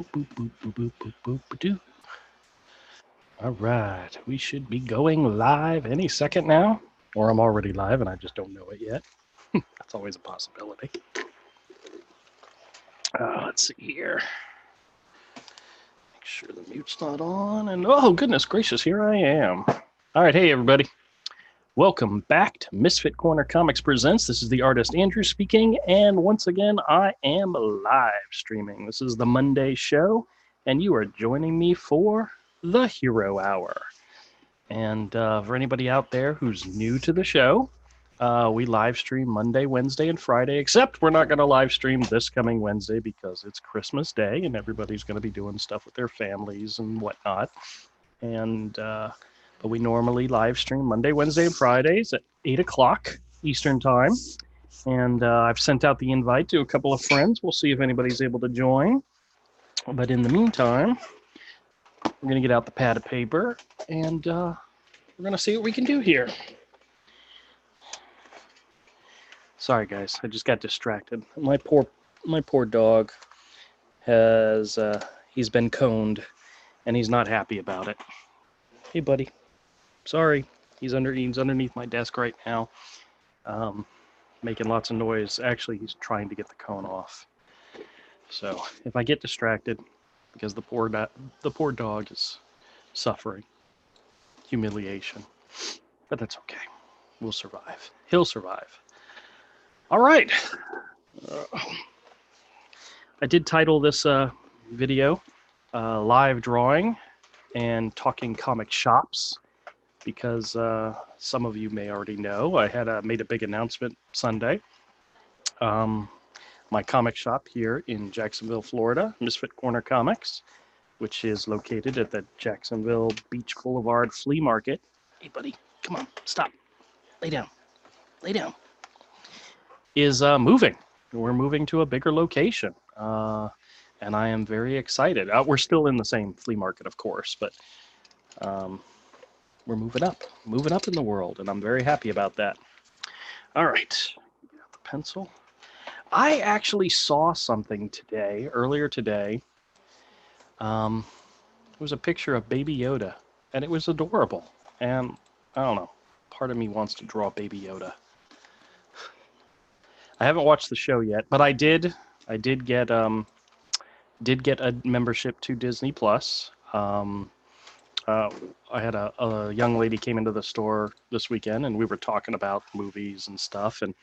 Boop, boop, boop, boop, boop, boop, boop, doo. All right, we should be going live any second now, or I'm already live and I just don't know it yet. That's always a possibility. Let's see here. Make sure the mute's not on, and oh goodness gracious, here I am. All right, hey everybody. Welcome back to Misfit Corner Comics Presents. This is the artist Andrew speaking, and once again, I am live streaming. This is the Monday show, and you are joining me for the Hero Hour. And for anybody out there who's new to the show, we live stream Monday, Wednesday, and Friday, except we're not going to live stream this coming Wednesday because it's Christmas Day and everybody's going to be doing stuff with their families and whatnot. And but we normally live stream Monday, Wednesday, and Fridays at 8 o'clock Eastern Time. And I've sent out the invite to a couple of friends. We'll see if anybody's able to join. But in the meantime, we're going to get out the pad of paper and we're going to see what we can do here. Sorry, guys. I just got distracted. My poor dog has he's been coned, and he's not happy about it. Hey, buddy. Sorry. He's underneath my desk right now, making lots of noise. Actually, he's trying to get the cone off. So if I get distracted, because the poor dog is suffering humiliation, but that's okay. We'll survive. He'll survive. All right. I did title this video Live Drawing and Talking Comic Shops because some of you may already know I had made a big announcement Sunday. My comic shop here in Jacksonville, Florida, Misfit Corner Comics, which is located at the Jacksonville Beach Boulevard Flea Market. Hey, buddy, come on, stop. Lay down. Lay down. Is moving. We're moving to a bigger location, and I am very excited. We're still in the same flea market, of course, but we're moving up in the world, and I'm very happy about that. All right, got the pencil. I actually saw something earlier today. It was a picture of Baby Yoda, and it was adorable. And I don't know, part of me wants to draw Baby Yoda. I haven't watched the show yet, but I did get a membership to Disney Plus. I had a young lady came into the store this weekend, and we were talking about movies and stuff, and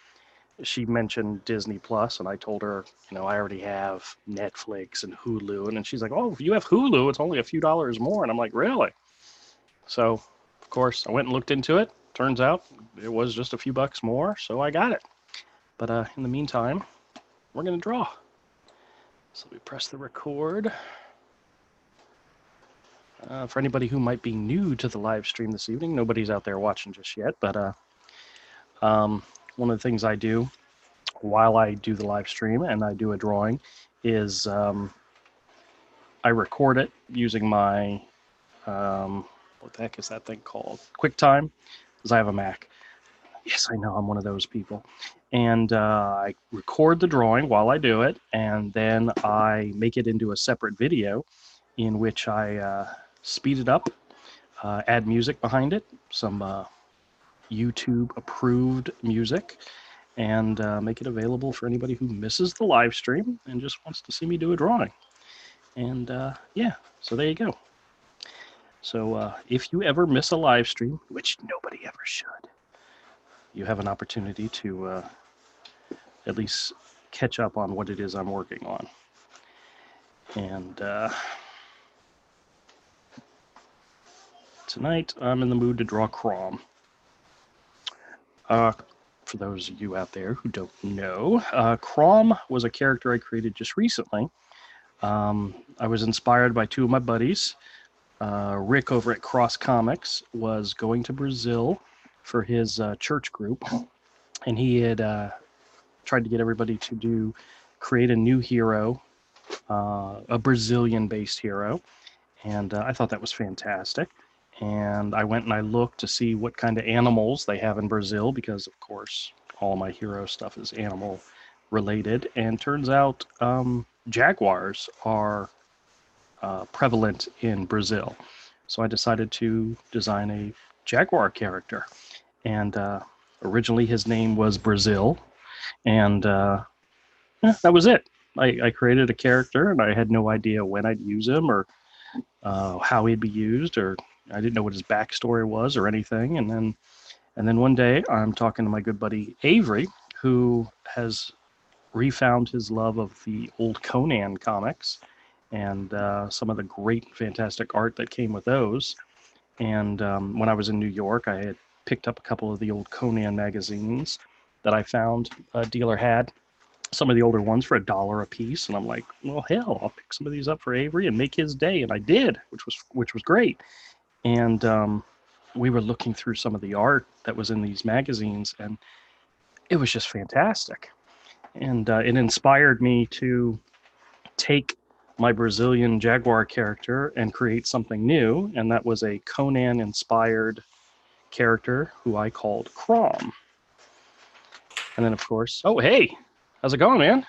she mentioned Disney Plus, and I told her, I already have Netflix and Hulu, and she's like, "Oh, if you have Hulu, it's only a few dollars more," and I'm like, "Really?" So, of course, I went and looked into it. Turns out it was just a few bucks more, so I got it. But in the meantime, we're going to draw. So we press the record. For anybody who might be new to the live stream this evening, nobody's out there watching just yet, but one of the things I do while I do the live stream and I do a drawing is I record it using my, what the heck is that thing called? QuickTime, because I have a Mac. Yes, I know, I'm one of those people. And I record the drawing while I do it, and then I make it into a separate video in which I speed it up, add music behind it, some YouTube-approved music, and make it available for anybody who misses the live stream and just wants to see me do a drawing. And yeah, so there you go. So if you ever miss a live stream, which nobody ever should, you have an opportunity to at least catch up on what it is I'm working on. And tonight, I'm in the mood to draw Crom. For those of you out there who don't know, Crom was a character I created just recently. I was inspired by two of my buddies. Rick over at Cross Comics was going to Brazil for his church group, and he had tried to get everybody to create a new hero, a Brazilian-based hero, and I thought that was fantastic. And I went and I looked to see what kind of animals they have in Brazil, because of course all my hero stuff is animal related. And turns out jaguars are prevalent in Brazil. So I decided to design a Jaguar character. And originally his name was Brazil. And that was it. I created a character, and I had no idea when I'd use him or how he'd be used, or I didn't know what his backstory was or anything. And then one day I'm talking to my good buddy Avery, who has refound his love of the old Conan comics and some of the great, fantastic art that came with those. And when I was in New York, I had picked up a couple of the old Conan magazines that I found a dealer had, some of the older ones for $1 a piece. And I'm like, well, hell, I'll pick some of these up for Avery and make his day. And I did, which was great. And we were looking through some of the art that was in these magazines, and it was just fantastic. And it inspired me to take my Brazilian Jaguar character and create something new, and that was a Conan-inspired character who I called Crom. And then, of course, oh, hey, how's it going, man?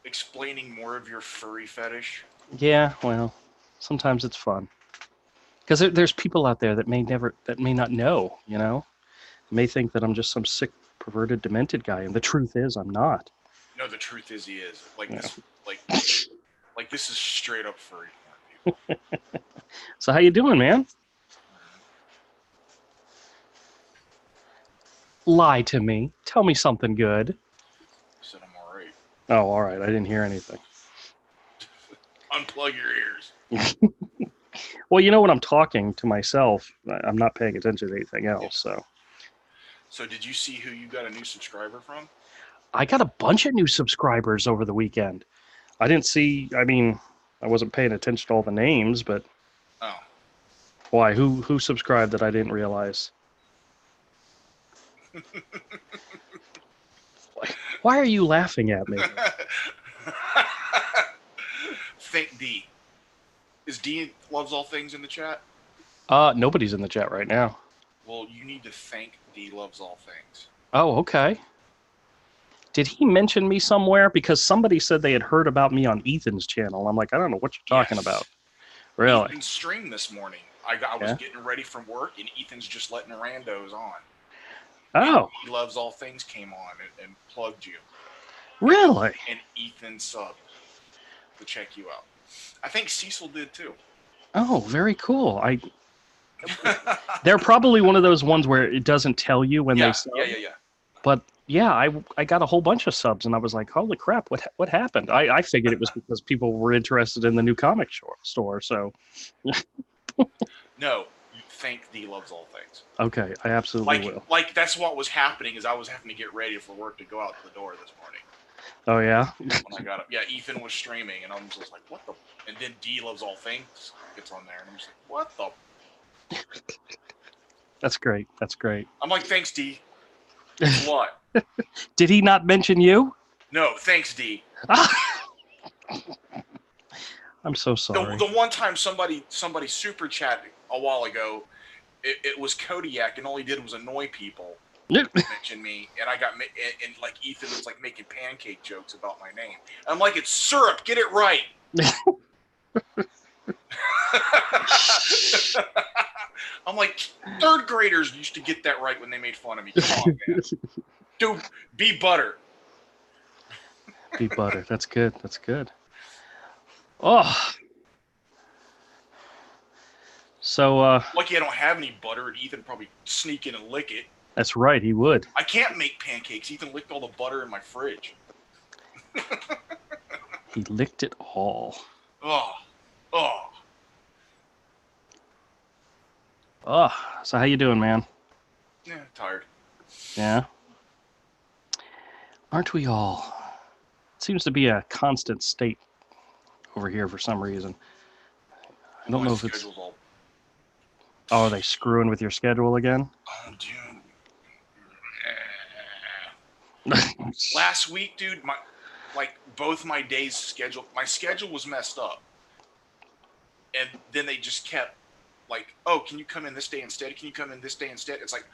Explaining more of your furry fetish. Yeah, well, sometimes it's fun. Because there's people out there that may not know, may think that I'm just some sick, perverted, demented guy, and the truth is I'm not. No, the truth is he is. Yeah. Like this is straight up furry porn, people. So how you doing, man? Lie to me. Tell me something good. I said I'm alright. Oh, all right. I didn't hear anything. Unplug your ears. Well, when I'm talking to myself, I'm not paying attention to anything else. So did you see who you got a new subscriber from? I got a bunch of new subscribers over the weekend. I didn't see. I mean, I wasn't paying attention to all the names, but Oh, why? Who subscribed that I didn't realize? Why are you laughing at me? Thank D. Is D loves all things in the chat? Nobody's in the chat right now. Well, you need to thank D loves all things. Oh, okay. Did he mention me somewhere? Because somebody said they had heard about me on Ethan's channel. I'm like, I don't know what you're talking about. Really? Ethan's stream this morning. I was getting ready from work, and Ethan's just letting randos on. Oh. He loves all things came on and plugged you. Really? And Ethan subbed to check you out. I think Cecil did too. Oh, very cool. They're probably one of those ones where it doesn't tell you when they sub. Yeah. But yeah, I got a whole bunch of subs, and I was like, holy crap, what happened? I figured it was because people were interested in the new comic store. So. No, you thank D loves all things. Okay, I absolutely will. Like that's what was happening is I was having to get ready for work to go out the door this morning. Oh yeah. When I got up, yeah, Ethan was streaming, and I'm just like, what the? And then D loves all things gets on there, and I'm just like, what the? That's great. That's great. I'm like, thanks, D. What? Did he not mention you? No, thanks, D. I'm so sorry. The one time somebody super chatted a while ago, it was Kodiak, and all he did was annoy people. Mention me, and I got and like Ethan was like making pancake jokes about my name. I'm like, it's syrup. Get it right. I'm like, third graders used to get that right when they made fun of me. Come on, man. Dude, be butter. Be butter. That's good. That's good. Oh. So, lucky I don't have any butter, and Ethan probably sneak in and lick it. That's right, he would. I can't make pancakes. Ethan licked all the butter in my fridge. He licked it all. Oh. So how you doing, man? Yeah, tired. Yeah? Aren't we all? It seems to be a constant state over here for some reason. I don't know if it's... Oh, are they screwing with your schedule again? Oh, dude. Last week, dude, both my days schedule, my schedule was messed up. And then they just kept like, oh, can you come in this day instead? Can you come in this day instead? It's like,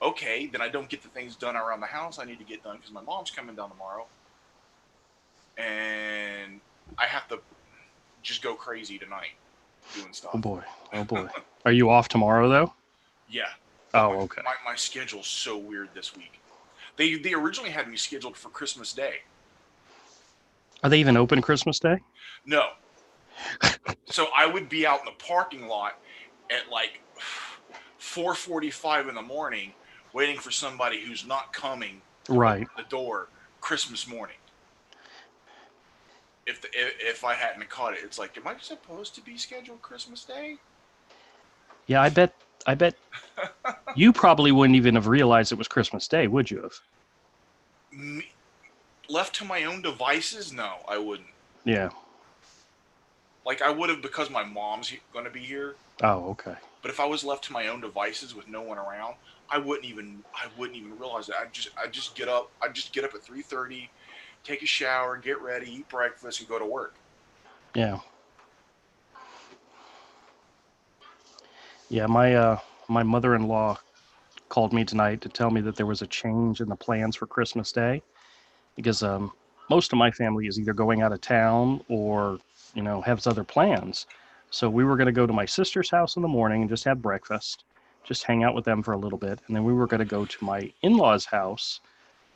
okay, then I don't get the things done around the house I need to get done because my mom's coming down tomorrow. And I have to just go crazy tonight doing Oh stuff. boy. Oh boy. Are you off tomorrow though? Yeah, but Oh, okay. my schedule's so weird this week. They originally had me scheduled for Christmas Day. Are they even open Christmas Day? No, so I would be out in the parking lot at like 4:45 in the morning, waiting for somebody who's not coming to open Right. the door Christmas morning. If I hadn't caught it, it's like, am I supposed to be scheduled Christmas Day? Yeah, I bet you probably wouldn't even have realized it was Christmas Day, would you have? Me, left to my own devices, no, I wouldn't. Yeah. Like I would have because my mom's going to be here. Oh, okay. But if I was left to my own devices with no one around, I wouldn't even realize that. I just get up. I just get up at 3:30, take a shower, get ready, eat breakfast, and go to work. Yeah. Yeah, my mother-in-law called me tonight to tell me that there was a change in the plans for Christmas Day because most of my family is either going out of town or has other plans. So we were going to go to my sister's house in the morning and just have breakfast, just hang out with them for a little bit, and then we were going to go to my in-laws' house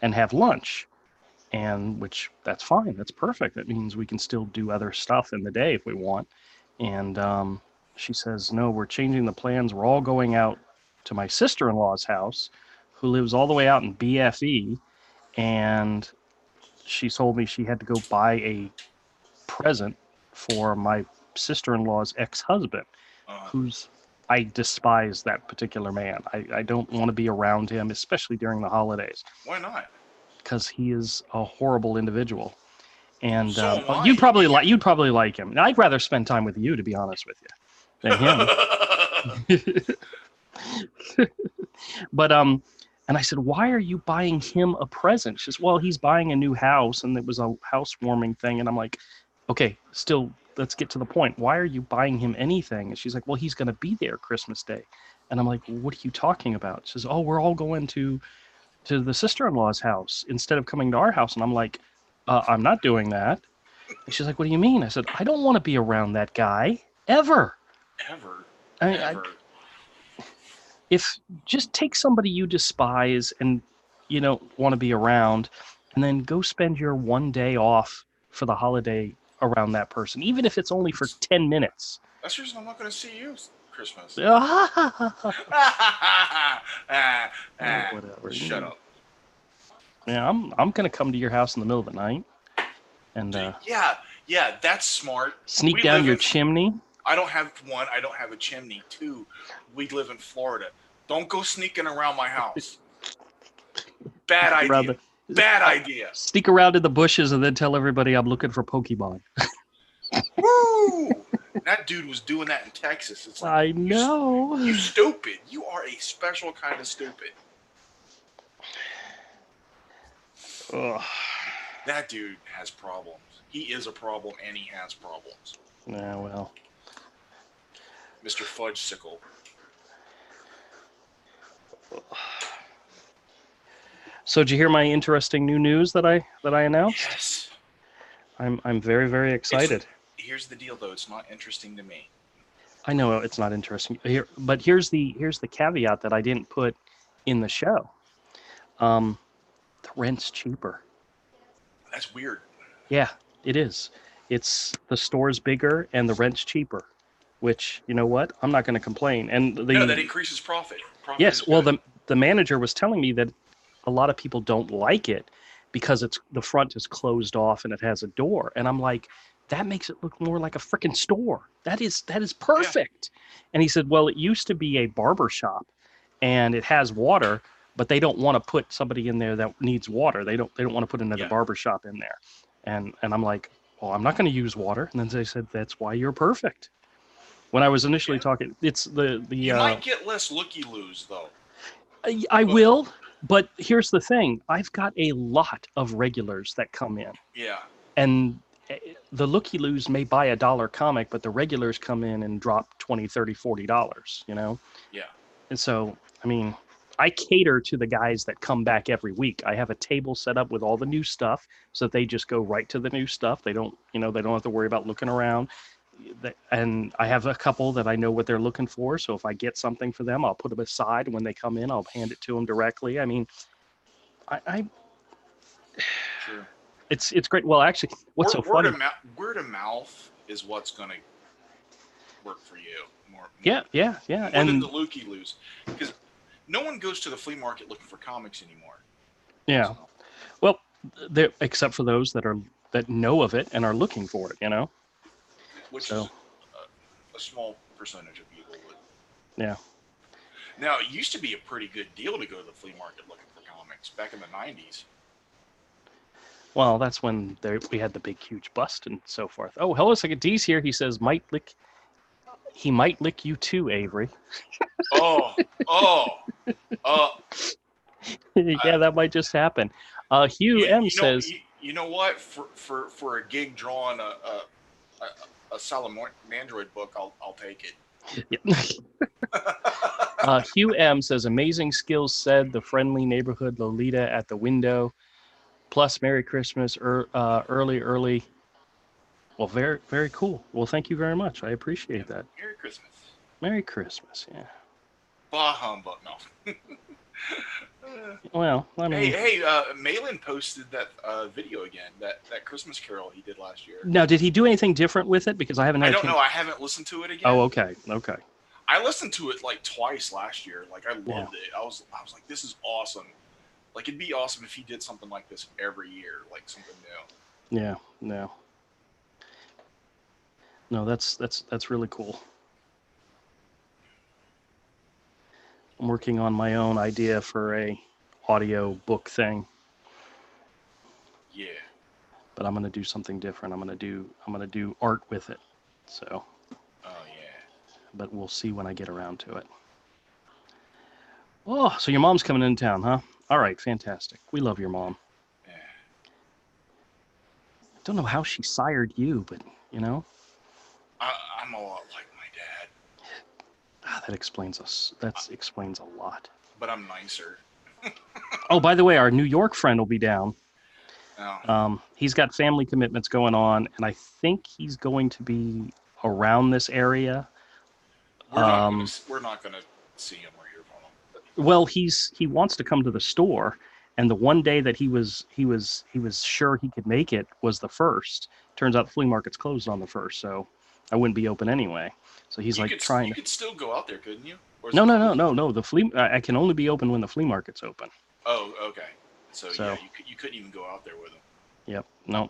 and have lunch. And which that's fine, that's perfect. That means we can still do other stuff in the day if we want. And she says, no, we're changing the plans. We're all going out to my sister-in-law's house, who lives all the way out in BFE, and she told me she had to go buy a present for my sister-in-law's ex-husband, Uh, who's I despise that particular man. I don't want to be around him, especially during the holidays, why not? because he is a horrible individual. And So am I. you'd probably like him. I'd rather spend time with you, to be honest with you, than him. But and I said, why are you buying him a present? She says, well, he's buying a new house, and it was a housewarming thing. And I'm like, okay, still, let's get to the point. Why are you buying him anything? And she's like, well, he's going to be there Christmas Day. And I'm like, what are you talking about? She says, oh, we're all going to the sister-in-law's house instead of coming to our house. And I'm like, I'm not doing that. And she's like, what do you mean? I said, I don't want to be around that guy ever. Ever, I mean, ever. if just take somebody you despise and you don't want to be around, and then go spend your one day off for the holiday around that person, even if it's only for 10 minutes. That's the reason I'm not going to see you Christmas. Whatever. Shut up. Yeah, I'm gonna come to your house in the middle of the night and Yeah, that's smart. sneak We down live your in chimney. I don't have one. I don't have a chimney. Two, we live in Florida. Don't go sneaking around my house. Bad around idea. the, Bad idea. Sneak around in the bushes and then tell everybody I'm looking for Pokemon. Woo! That dude was doing that in Texas. It's like, I know. You stupid. You are a special kind of stupid. Ugh. That dude has problems. He is a problem, and he has problems. Yeah, well. Mr. Fudgesicle. So did you hear my interesting new news that I announced? Yes. I'm very, very excited. Here's the deal, though. It's not interesting to me. I know it's not interesting here, but here's the caveat that I didn't put in the show. The rent's cheaper. That's weird. Yeah, it is. It's the store's bigger and the rent's cheaper, which, you know what? I'm not going to complain. And No, that increases profit. Yes, well, the manager was telling me that a lot of people don't like it because the front is closed off and it has a door. And I'm like, that makes it look more like a freaking store. That is perfect. Yeah. And he said, well, it used to be a barber shop and it has water, but they don't want to put somebody in there that needs water. They don't want to put another barber shop in there. And I'm like, well, I'm not going to use water. And then they said, that's why you're perfect. When I was initially talking, it's the you might get less looky-loos, though. I will, but here's the thing. I've got a lot of regulars that come in. Yeah. And the looky-loos may buy a $1 comic, but the regulars come in and drop $20, $30, $40, you know? Yeah. And so, I mean, I cater to the guys that come back every week. I have a table set up with all the new stuff so that they just go right to the new stuff. They don't have to worry about looking around. and I have a couple that I know what they're looking for. So if I get something for them, I'll put them aside. When they come in, I'll hand it to them directly. I mean, I Sure. it's great. Well, actually, what's so funny? Word of mouth is what's gonna work for you Yeah, yeah, yeah, more than and the looky loos, because no one goes to the flea market looking for comics anymore. yeah. So, Well, except for those that know of it and are looking for it. which So is a small percentage of people. But yeah. now it used to be a pretty good deal to go to the flea market looking for comics back in the '90s. Well, that's when we had the big, huge bust and so forth. Oh, hello, second D's here. He says he might lick you too, Avery. Oh, oh, uh, Yeah, that might just happen. Hugh M says, you know what? For a gig drawing a Salamandroid book, I'll take it. yeah. Hugh M says, amazing skills said, the friendly neighborhood Lolita at the window, plus Merry Christmas, early. Well, very, very cool. Well, thank you very much. I appreciate that. Merry Christmas. Merry Christmas, yeah. Bah humbug, no. Well, I mean, hey, Malin posted that video again, that Christmas Carol he did last year. now, did he do anything different with it? Because I haven't I had a don't know. chance. I haven't listened to it again. Oh, okay, okay. I listened to it like twice last year. Like I Yeah. loved it. I was like, this is awesome. Like it'd be awesome if he did something like this every year, like something new. Yeah, no, that's really cool. I'm working on my own idea for a audio book thing, Yeah. but I'm gonna do something different. I'm gonna do art with it. So, Oh yeah. but we'll see when I get around to it. Oh, so your mom's coming in town, huh? All right, fantastic. We love your mom. Yeah. I don't know how she sired you, but you know, I'm a lot like my dad, that explains us. That explains a lot. but I'm nicer. Oh, by the way, our New York friend will be down. Oh. He's got family commitments going on, and I think he's going to be around this area. We're not gonna see him or hear from him. Well, he wants to come to the store, and the one day that he was sure he could make it was the first. Turns out the flea market's closed on the first, so I wouldn't be open anyway. So he's like trying. You could still go out there, couldn't you? Or is No, it no, closed? no, no, no. The flea I can only be open when the flea market's open. Oh, okay. So So yeah, you couldn't even go out there with him. yep, no.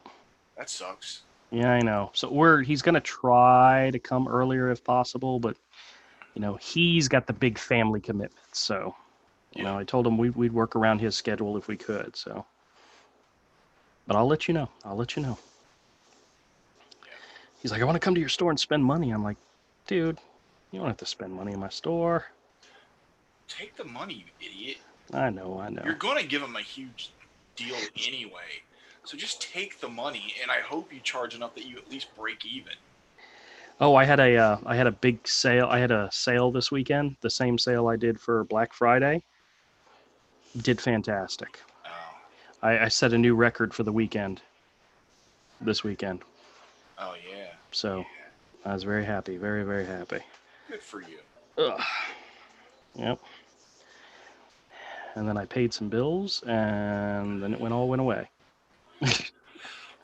That sucks. Yeah, I know. So he's gonna try to come earlier if possible, but he's got the big family commitment. So Yeah. I told him we'd work around his schedule if we could. So, but I'll let you know. Yeah. He's like, I want to come to your store and spend money. I'm like, dude, you don't have to spend money in my store. Take the money, you idiot. I know. You're gonna give him a huge deal anyway. So just take the money, and I hope you charge enough that you at least break even. Oh, I had a big sale. I had a sale this weekend. The same sale I did for Black Friday. Did fantastic. Oh. I set a new record for the weekend. This weekend. Oh yeah. So Yeah. I was very happy. Very, very happy. Good for you. Ugh. Yep. And then I paid some bills, and then it all went away.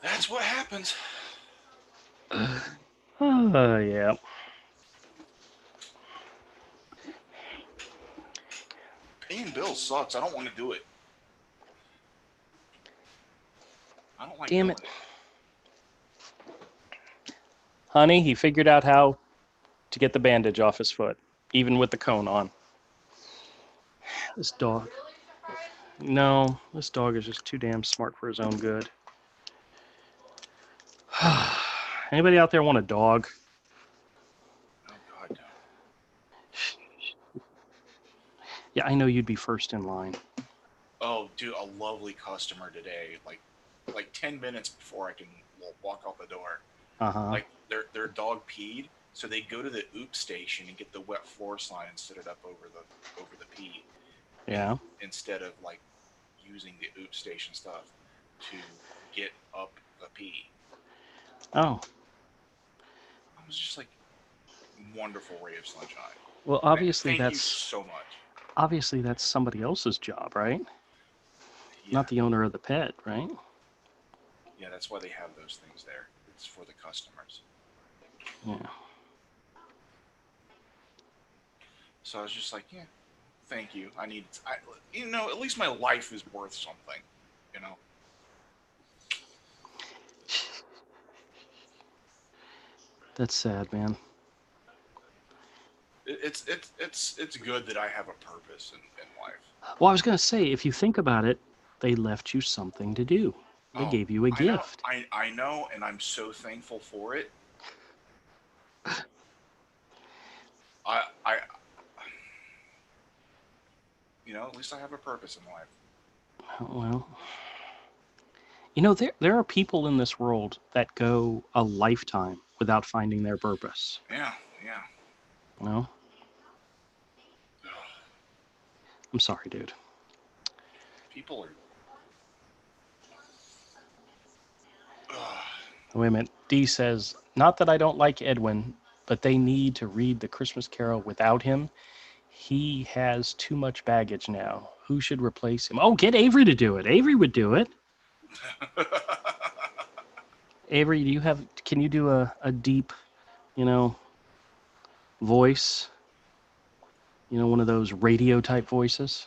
That's what happens. Yeah. Paying bills sucks. I don't want to do it. I don't like Damn doing it. it. Honey, he figured out how to get the bandage off his foot, even with the cone on. This dog. No, this dog is just too damn smart for his own good. Anybody out there want a dog? Oh God, no. Yeah, I know you'd be first in line. Oh, dude, a lovely customer today. Like 10 minutes before I can walk out the door. Uh-huh. Like their dog peed, so they go to the oop station and get the wet floor slide and set it up over the pee. Yeah. Instead of like using the oop station stuff to get up the pee. Oh. I'm was just like, wonderful ray of sunshine. Well, Thank you so much. obviously that's somebody else's job, right? Yeah, Not the owner of the pet, right? yeah, that's why they have those things there. It's for the customers. Yeah. So I was just like, yeah, thank you. At least my life is worth something. You know, That's sad, man. it's good that I have a purpose in life. Well, I was gonna say, if you think about it, they left you something to do. They Oh, gave you a I know, gift. I know, and I'm so thankful for it. I at least I have a purpose in life. Well, there are people in this world that go a lifetime without finding their purpose. Yeah, yeah. You know? I'm sorry, dude. People are. Ugh. Wait a minute. D says, not that I don't like Edwin, but they need to read the Christmas Carol without him. He has too much baggage now. Who should replace him? Oh, get Avery to do it. Avery would do it. Avery, can you do a deep, you know, voice? One of those radio type voices?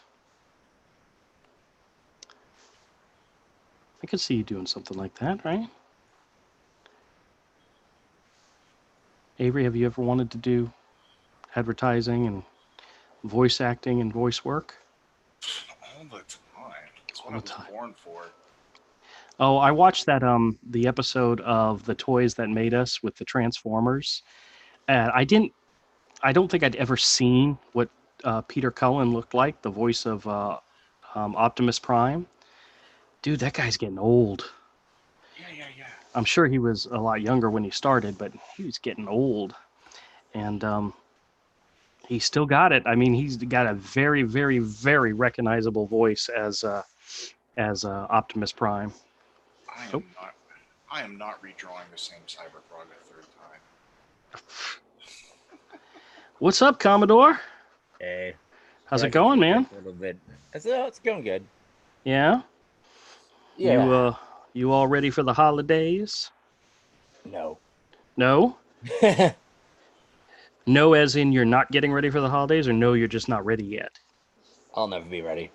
I could see you doing something like that, right? Avery, have you ever wanted to do advertising and voice acting and voice work? All the time. That's All what I the was time. born for. Oh, I watched that the episode of The Toys That Made Us with the Transformers. And I don't think I'd ever seen what Peter Cullen looked like, the voice of Optimus Prime. Dude, that guy's getting old. Yeah, yeah, yeah. I'm sure he was a lot younger when he started, but he was getting old. And he still got it. I mean, he's got a very, very, very recognizable voice as Optimus Prime. I Oh, am not. I am not redrawing the same Cyberpunk a third time. what's up, Commodore? Hey, How's it dragging going, my feet man? a little bit. It's going good. Yeah, you Yeah. you all ready for the holidays? No. No, no, as in you're not getting ready for the holidays, or no, you're just not ready yet. I'll never be ready.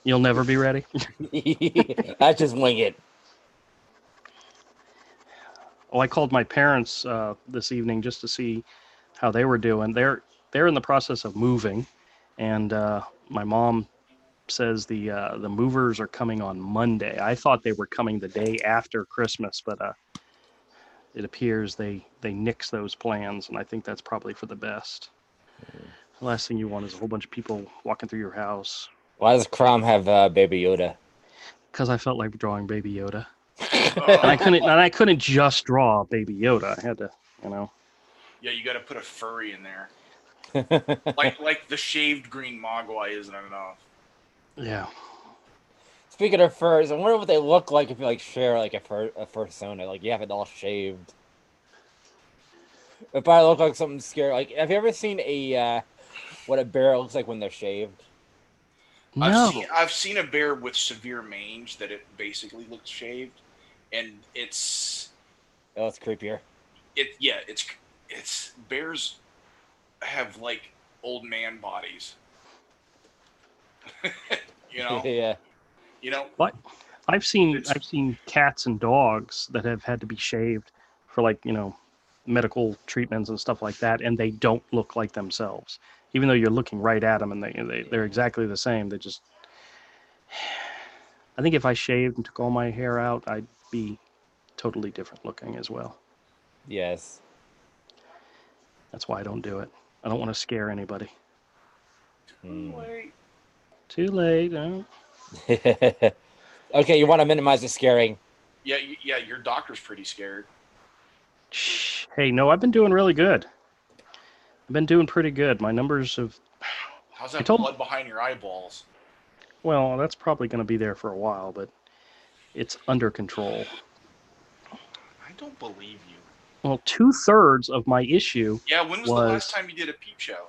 You'll never be ready. I just wing it. Oh, I called my parents this evening just to see how they were doing. They're in the process of moving, and my mom says the movers are coming on Monday. I thought they were coming the day after Christmas, but it appears they nixed those plans, and I think that's probably for the best. The last thing you want is a whole bunch of people walking through your house. Why does Crom have Baby Yoda? Because I felt like drawing Baby Yoda, and Oh, I couldn't just draw Baby Yoda. I had to, you know. yeah, you got to put a furry in there. Like the shaved green Mogwai isn't enough. Yeah. Speaking of furs, I wonder what they look like if you like share like a fursona. Like you have it all shaved. It probably look like something scary. Like, have you ever seen a what a bear looks like when they're shaved? No. I've seen a bear with severe mange that it basically looks shaved, and it's Oh, it's creepier. it's bears have like old man bodies. you know, Yeah. you know. What? I've It's seen cats and dogs that have had to be shaved for like, medical treatments and stuff like that, and they don't look like themselves. Even though you're looking right at them and they're exactly the same. They just I think if I shaved and took all my hair out, I'd be totally different looking as well. Yes. That's why I don't do it. I don't want to scare anybody. Hmm. Too late. Okay, you want to minimize the scaring. Yeah, yeah. Your doctor's pretty scared. Shh. Hey, no, I've been doing really good. I've been doing pretty good. My numbers have. How's I that told. blood behind your eyeballs? Well, that's probably going to be there for a while, but it's under control. I don't believe you. Well, 2/3 of my issue. Yeah, when was the last time you did a peep show?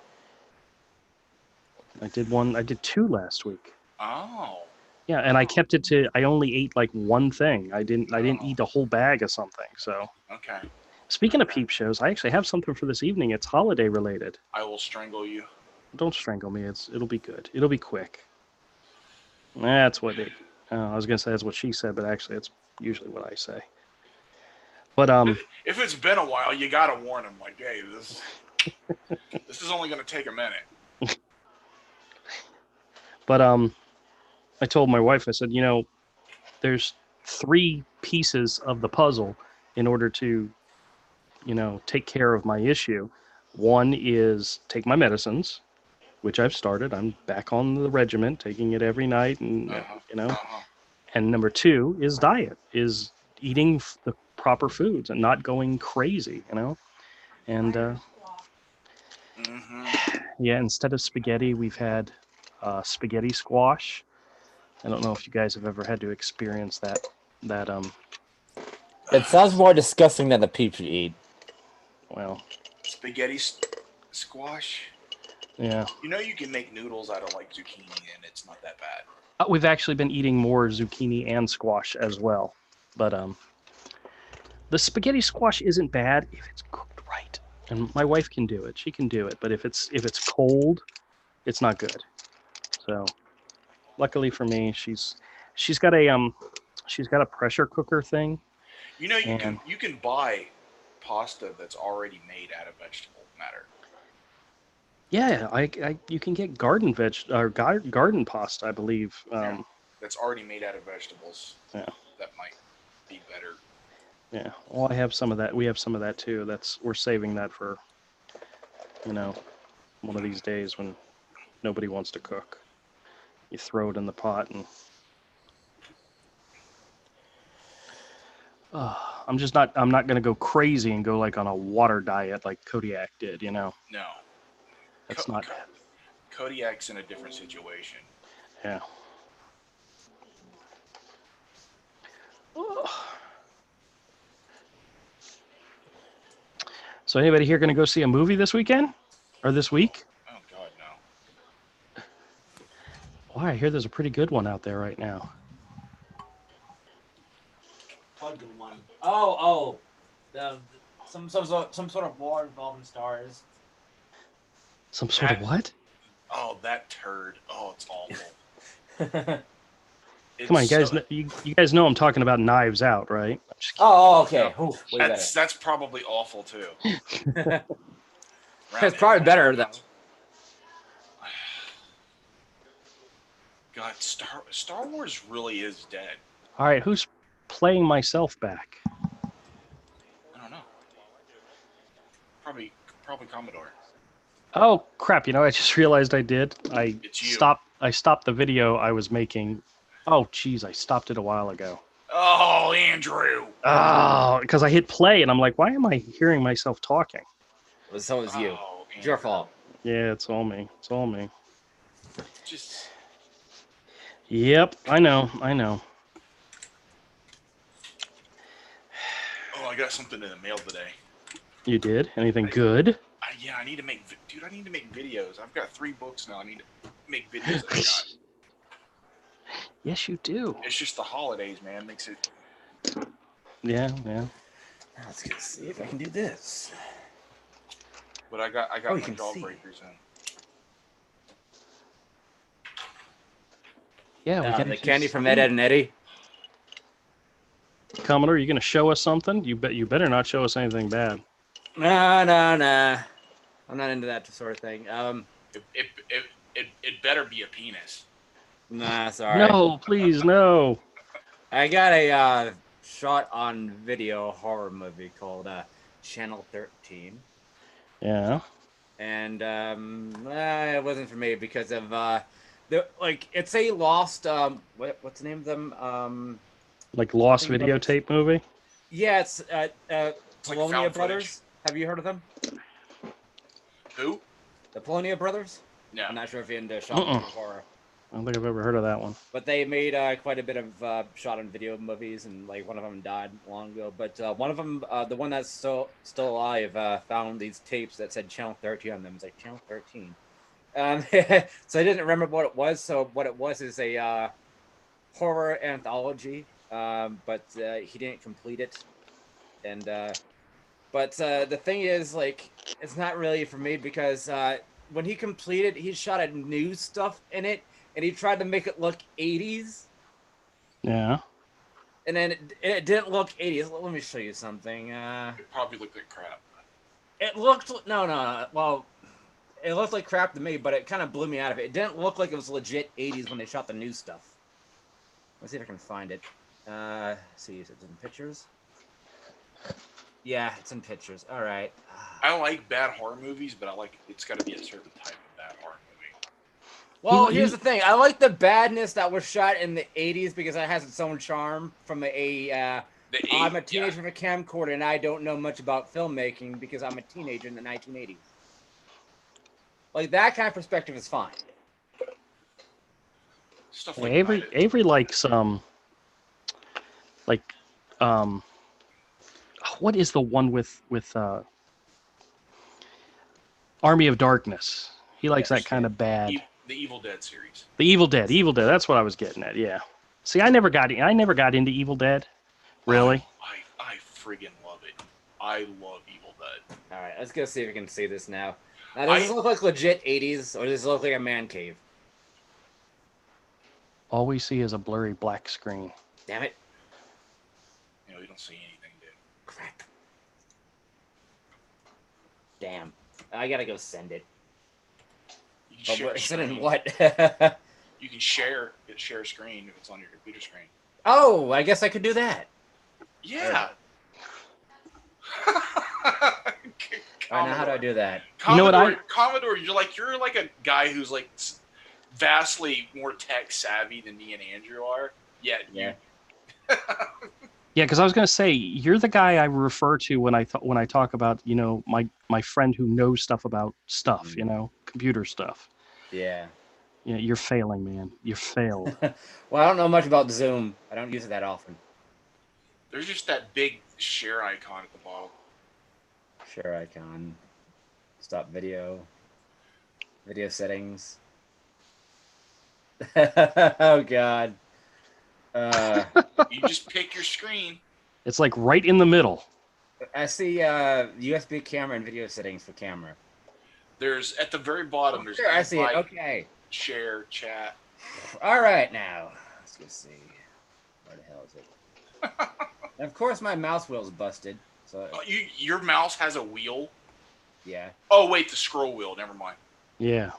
I did 2 last week. Oh. Yeah, and I kept it to. I only ate like one thing. I didn't Oh. eat a whole bag of something. So. Okay. Speaking of peep shows, I actually have something for this evening. It's holiday related. I will strangle you. Don't strangle me. It'll be good. It'll be quick. That's what it. I was gonna say that's what she said, but actually, it's usually what I say. But if it's been a while, you gotta warn him. Like, hey, this is only gonna take a minute. But I told my wife. I said, there's 3 pieces of the puzzle in order to, take care of my issue. One is take my medicines, which I've started. I'm back on the regimen, taking it every night, and And number 2 is diet, is eating the proper foods and not going crazy, And yeah, instead of spaghetti, we've had spaghetti squash. I don't know if you guys have ever had to experience that. It sounds more disgusting than the peeps you eat. Well, spaghetti squash. Yeah. You can make noodles out of like zucchini, and it's not that bad. We've actually been eating more zucchini and squash as well, but the spaghetti squash isn't bad if it's cooked right, and my wife can do it. She can do it, but if it's cold, it's not good. So, luckily for me, she's got a pressure cooker thing. You can buy pasta that's already made out of vegetable matter. Yeah, you can get garden pasta, I believe. That's already made out of vegetables. Yeah, that might be better. Yeah, well, I have some of that. We have some of that too. We're saving that for, one of these days when nobody wants to cook. You throw it in the pot and. I'm not gonna go crazy and go like on a water diet like Kodiak did. No. That's not. Kodiak's in a different situation. Yeah. So anybody here going to go see a movie this weekend? Or this week? Oh, God, no. Why? I hear there's a pretty good one out there right now. What good one? Oh. Some sort of war involving stars. Some sort of what? Oh, that turd. Oh, it's awful. Come on, guys. You guys know I'm talking about Knives Out, right? Oh, okay. No. That's probably awful too. It's probably better though. God, Star Wars really is dead. All right, who's playing myself back? I don't know. Probably Commodore. Oh crap! I just realized I did. It's you. I stopped the video I was making. Oh, geez, I stopped it a while ago. Oh, Andrew. Oh, because I hit play, and I'm like, why am I hearing myself talking? Well, so is you. It's your fault. Yeah, it's all me. It's all me. Just. Yep, I know. Oh, I got something in the mail today. You did? Anything good? Yeah, I need to make videos. I've got 3 books now. I need to make videos. Yes, you do. It's just the holidays, man. Makes it. Yeah. Let's see if I can do this. But I got my jawbreakers in. Yeah, we got the candy from Ed, and Eddie. Commodore, you gonna show us something? You better not show us anything bad. Nah. I'm not into that sort of thing. It better be a penis. Nah, sorry. No, please, no. I got a shot on video horror movie called Channel 13. Yeah. And it wasn't for me because of it's a lost what's the name of them? Like lost videotape movie? Yeah, it's Polonia like Brothers. Have you heard of them? Who? The Polonia Brothers? No. I'm not sure if you're into shopping horror. I don't think I've ever heard of that one. But they made quite a bit of shot on video movies, and like one of them died long ago. But one of them, the one that's still alive, found these tapes that said Channel 13 on them. It's like Channel 13. So I didn't remember what it was. So what it was is a horror anthology, but he didn't complete it. And but the thing is, like, it's not really for me because when he completed, he shot a new stuff in it. And he tried to make it look 80s. Yeah. And then it didn't look 80s. Let me show you something. It probably looked like crap. It looked... No. Well, it looked like crap to me, but it kind of blew me out of it. It didn't look like it was legit 80s when they shot the new stuff. Let's see if I can find it. See if it's in pictures. Yeah, it's in pictures. All right. I like bad horror movies, but it's got to be a certain type of bad horror movie. Well, here's the thing. I like the badness that was shot in the 80s because it has its own charm from I'm a teenager with a camcorder, and I don't know much about filmmaking because I'm a teenager in the 1980s. Like, that kind of perspective is fine. Stuff Well, like Avery likes what is the one with Army of Darkness? He likes that kind of bad. The Evil Dead series. The Evil Dead. That's what I was getting at. Yeah. See, I never got into Evil Dead. Really? I friggin' love it. I love Evil Dead. All right, let's go see if we can see this now. Now, does this look like legit 80s, or does this look like a man cave? All we see is a blurry black screen. Damn it. You don't see anything, dude. Crap. Damn. I gotta go send it. Send in what? You can share screen if it's on your computer screen. Oh, I guess I could do that. Yeah. I know how do I do that. Commodore, you're like a guy who's like vastly more tech savvy than me and Andrew are. Yeah. Yeah. Yeah, because I was going to say you're the guy I refer to when I talk about my friend who knows stuff about stuff, computer stuff. Yeah. Yeah, you're failing, man. You failed. Well, I don't know much about Zoom. I don't use it that often. There's just that big share icon at the bottom. Share icon. Stop video. Video settings. Oh God. You just pick your screen. It's like right in the middle. I see USB camera and video settings for camera. There's at the very bottom. There's I see it. Okay. Share, chat. All right, now let's go see. Where the hell is it? And of course, my mouse wheel's busted. So your mouse has a wheel. Yeah. Oh wait, the scroll wheel. Never mind. Yeah.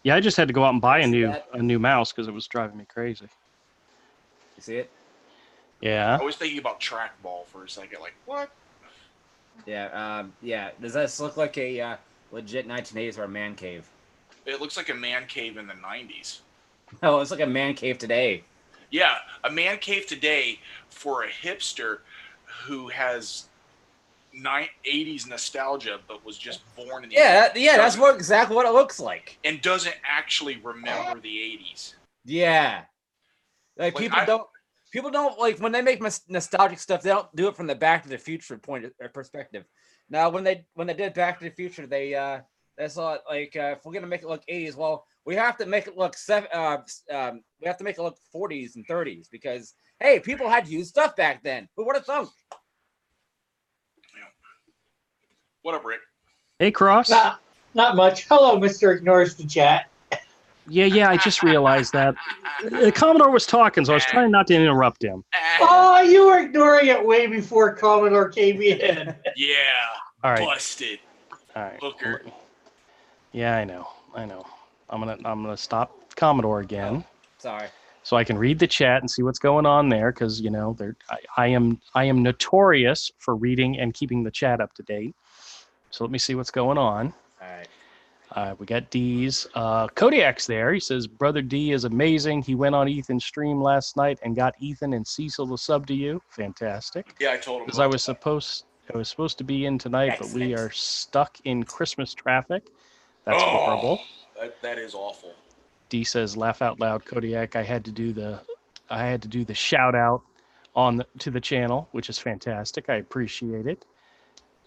Yeah, I just had to go out and buy a new mouse because it was driving me crazy. You see it? Yeah. I was thinking about trackball for a second. Like what? Yeah. Yeah. Does this look like a legit 1980s or a man cave? It looks like a man cave in the 90s. No, it's like a man cave today. Yeah, a man cave today for a hipster who has 80s nostalgia, but was just born in the 80s. Yeah, that's exactly what it looks like. And doesn't actually remember the 80s. Yeah, like people don't like when they make nostalgic stuff. They don't do it from the Back to the Future perspective. Now, when they did Back to the Future, they saw it like if we're gonna make it look 80s, well, we have to make it look we have to make it look 40s and 30s because hey, people had used stuff back then. Who would have thunk? What up, Rick? Hey, Cross. Not much. Hello, Mr. Ignores the Chat. Yeah, I just realized that. The Commodore was talking, so I was trying not to interrupt him. Oh, you were ignoring it way before Commodore came in. Yeah. All right. Busted. All right. Hooker. Yeah, I know. I'm gonna stop Commodore again. Oh, sorry. So I can read the chat and see what's going on there, because I am notorious for reading and keeping the chat up to date. So let me see what's going on. All right. We got D's. Kodiak's there. He says, Brother D is amazing. He went on Ethan's stream last night and got Ethan and Cecil to sub to you. Fantastic. Yeah, I told him. Because I was supposed to be in tonight, Excellent. but we are stuck in Christmas traffic. That's horrible. That is awful. D says, "Laugh out loud, Kodiak. I had to do the shout out to the channel, which is fantastic. I appreciate it."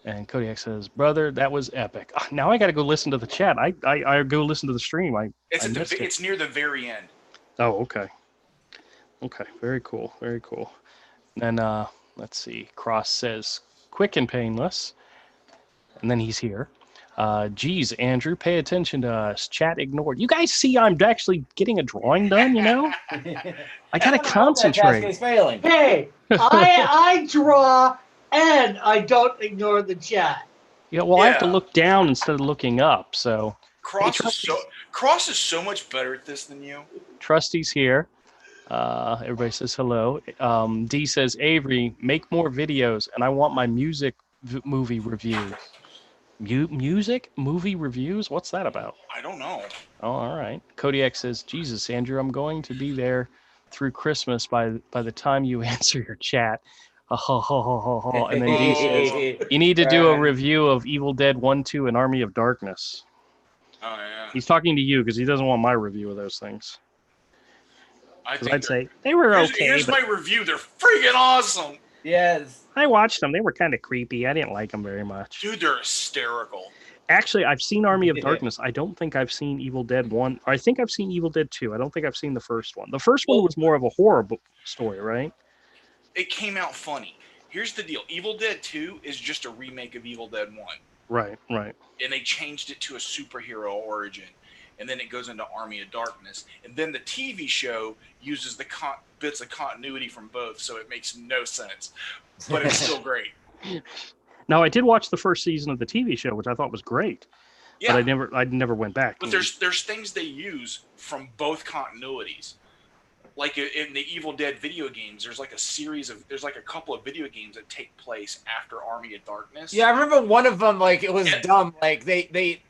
And Kodiak says, "Brother, that was epic." Now I got to go listen to the chat. I go listen to the stream. I missed it. It's near the very end. Oh, okay. Okay, very cool, very cool. And then let's see. Cross says, "Quick and painless," and then he's here. Geez, Andrew, pay attention to us. Chat ignored. You guys see, I'm actually getting a drawing done. You know, I gotta concentrate. Is failing. Hey, I draw and I don't ignore the chat. Yeah, well, I have to Yeah. look down instead of looking up. So Cross is so much better at this than you. Trusty's here. Everybody says hello. D says, "Avery, make more videos, and I want my movie reviews." Music movie reviews? What's that about? I don't know. Oh, all right. Kodiak says, "Jesus, Andrew, I'm going to be there through Christmas by the time you answer your chat." And then D says, "You need to do a review of Evil Dead 1, 2, and Army of Darkness." Oh yeah. He's talking to you because he doesn't want my review of those things. I Because think I'd say they were okay. Here's but my review. They're freaking awesome. Yes. I watched them. They were kind of creepy. I didn't like them very much. Dude, they're hysterical. Actually, I've seen Army of Darkness. I don't think I've seen Evil Dead 1. I think I've seen Evil Dead 2. I don't think I've seen the first one. The first one was more of a horror story, right? It came out funny. Here's the deal. Evil Dead 2 is just a remake of Evil Dead 1. Right. And they changed it to a superhero origin. And then it goes into Army of Darkness. And then the TV show uses the bits of continuity from both, so it makes no sense. But it's still great. Now, I did watch the first season of the TV show, which I thought was great. Yeah. But I never went back. But there's things they use from both continuities. Like in the Evil Dead video games, there's like a couple of video games that take place after Army of Darkness. Yeah, I remember one of them. Like it was dumb. Like like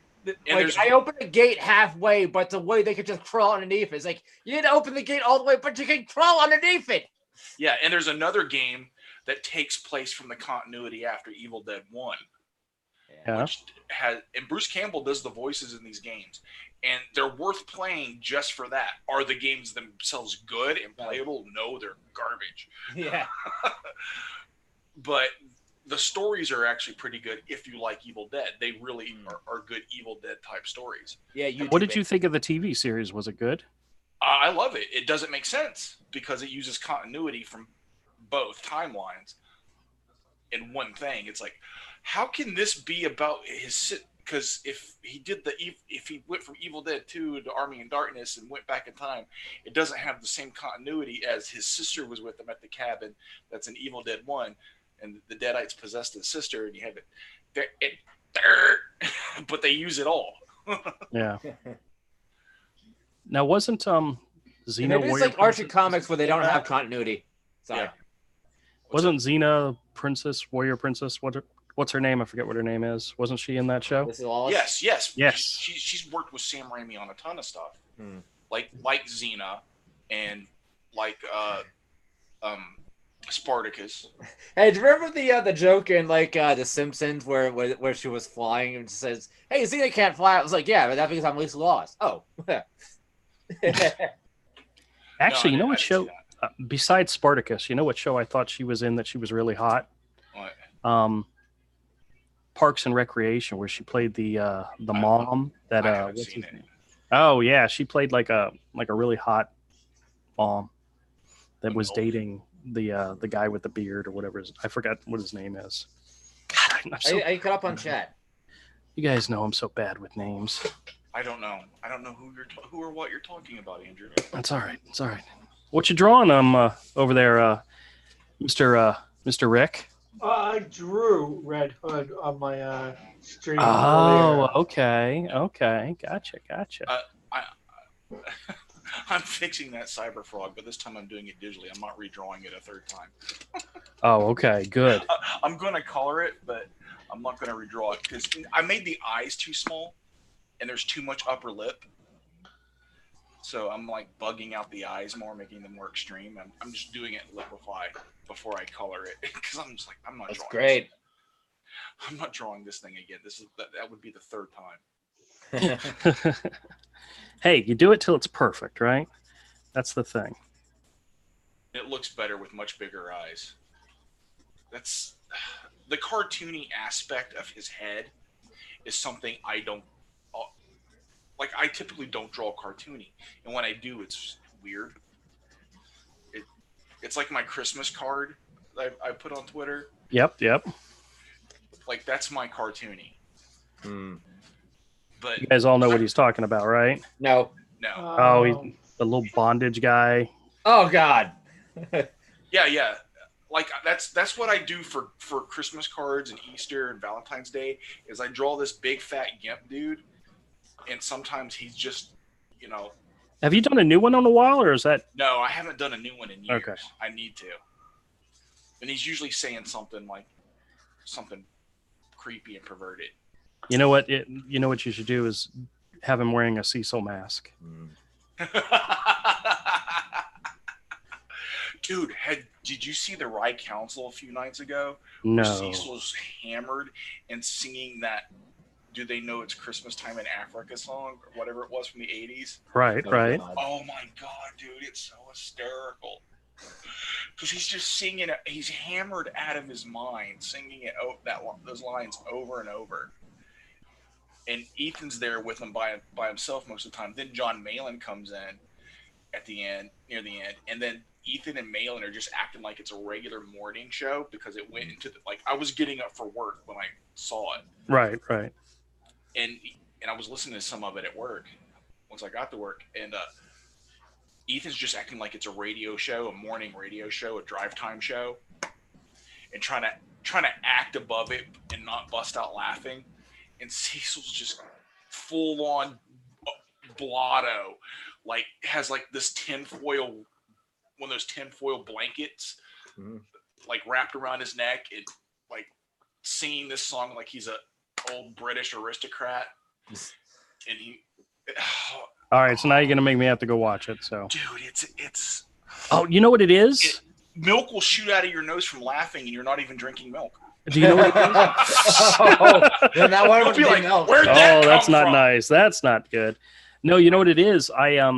I opened the gate halfway, but the way they could just crawl underneath it. It's like you didn't open the gate all the way, but you can crawl underneath it. Yeah, and there's another game that takes place from the continuity after Evil Dead 1. Yeah. And Bruce Campbell does the voices in these games, and they're worth playing just for that. Are the games themselves good and playable? No, they're garbage. Yeah. But the stories are actually pretty good if you like Evil Dead. They really are good Evil Dead type stories. Yeah. What did you think of the TV series? Was it good? I love it. It doesn't make sense because it uses continuity from both timelines in one thing. It's like, how can this be about his? Because if he went from Evil Dead 2 to Army of Darkness and went back in time, it doesn't have the same continuity as his sister was with him at the cabin. That's in Evil Dead 1, and the Deadites possessed his sister, and you have it but they use it all. Yeah. Now, wasn't Xena Maybe it's Warrior like Archie Princess- comics where they don't have continuity. Sorry. Yeah. Wasn't Xena Warrior Princess? What's her name? I forget what her name is. Wasn't she in that show? This is Wallace? Yes. Yes. She's worked with Sam Raimi on a ton of stuff, Hmm. like Xena, and like Spartacus. Hey, do you remember the joke in like The Simpsons where she was flying and says, "Hey, Xena can't fly"? I was like, "Yeah, but that's because I'm Lisa Wallace." Oh. Actually, you know I what didn't show? see that. Besides Spartacus, you know what show I thought she was in that she was really hot? What? Parks and Recreation, where she played the mom that I haven't what's seen his it. name? Oh yeah, she played like a really hot mom that was dating the guy with the beard or whatever. I forgot what his name is. God, Are you caught up on chat? you guys know I'm so bad with names. I don't know. I don't know who or what you're talking about, Andrew. That's all right. It's all right. What you drawing over there, Mr. Rick? I drew Red Hood on my stream. Oh, earlier. okay. Gotcha. I'm fixing that Cyber Frog, but this time I'm doing it digitally. I'm not redrawing it a third time. Oh, okay. Good. I'm going to color it, but I'm not going to redraw it because I made the eyes too small, and there's too much upper lip. So I'm like bugging out the eyes more, making them more extreme. I'm just doing it in Liquify before I color it because I'm just like I'm not. That's drawing great. I'm not drawing this thing again. That would be the third time. hey, you do it till it's perfect, right? That's the thing. It looks better with much bigger eyes. That's the cartoony aspect of his head is something I don't like. I typically don't draw cartoony, and when I do, it's weird. It's like my Christmas card that I put on Twitter. Yep. Like that's my cartoony. But You guys all know what he's talking about, right? No. no, Oh, he's the little bondage guy. Oh God. yeah. Like that's what I do for Christmas cards and Easter and Valentine's Day is I draw this big fat gimp dude, and sometimes he's just, you know. Have you done a new one in a while, or is that? No, I haven't done a new one in years. Okay. I need to. And he's usually saying something creepy and perverted. You know what? You know what you should do is have him wearing a Cecil mask. Dude, did you see the Rye Council a few nights ago? No. Cecil's hammered and singing that "Do They Know It's Christmas Time in Africa" song or whatever it was from the 80s. Right. Oh my god, dude, it's so hysterical. Because he's just singing it. He's hammered out of his mind, singing it those lines over and over. And Ethan's there with him by himself most of the time. Then John Malin comes in near the end, and then Ethan and Malin are just acting like it's a regular morning show because it went into I was getting up for work when I saw it. Right. And I was listening to some of it at work once I got to work, and Ethan's just acting like it's a radio show, a morning radio show, a drive time show, and trying to act above it and not bust out laughing. And Cecil's just full on blotto, like has like this tinfoil, one of those tinfoil blankets, like wrapped around his neck, and like singing this song like he's a old British aristocrat. And All right, so now you're gonna make me have to go watch it. So, dude, it's. Oh, you know what it is? Milk will shoot out of your nose from laughing, and you're not even drinking milk. Do you know what it is? Then that one would be like, milk. where'd that that's come not from? nice. That's not good. No, you know what it is? The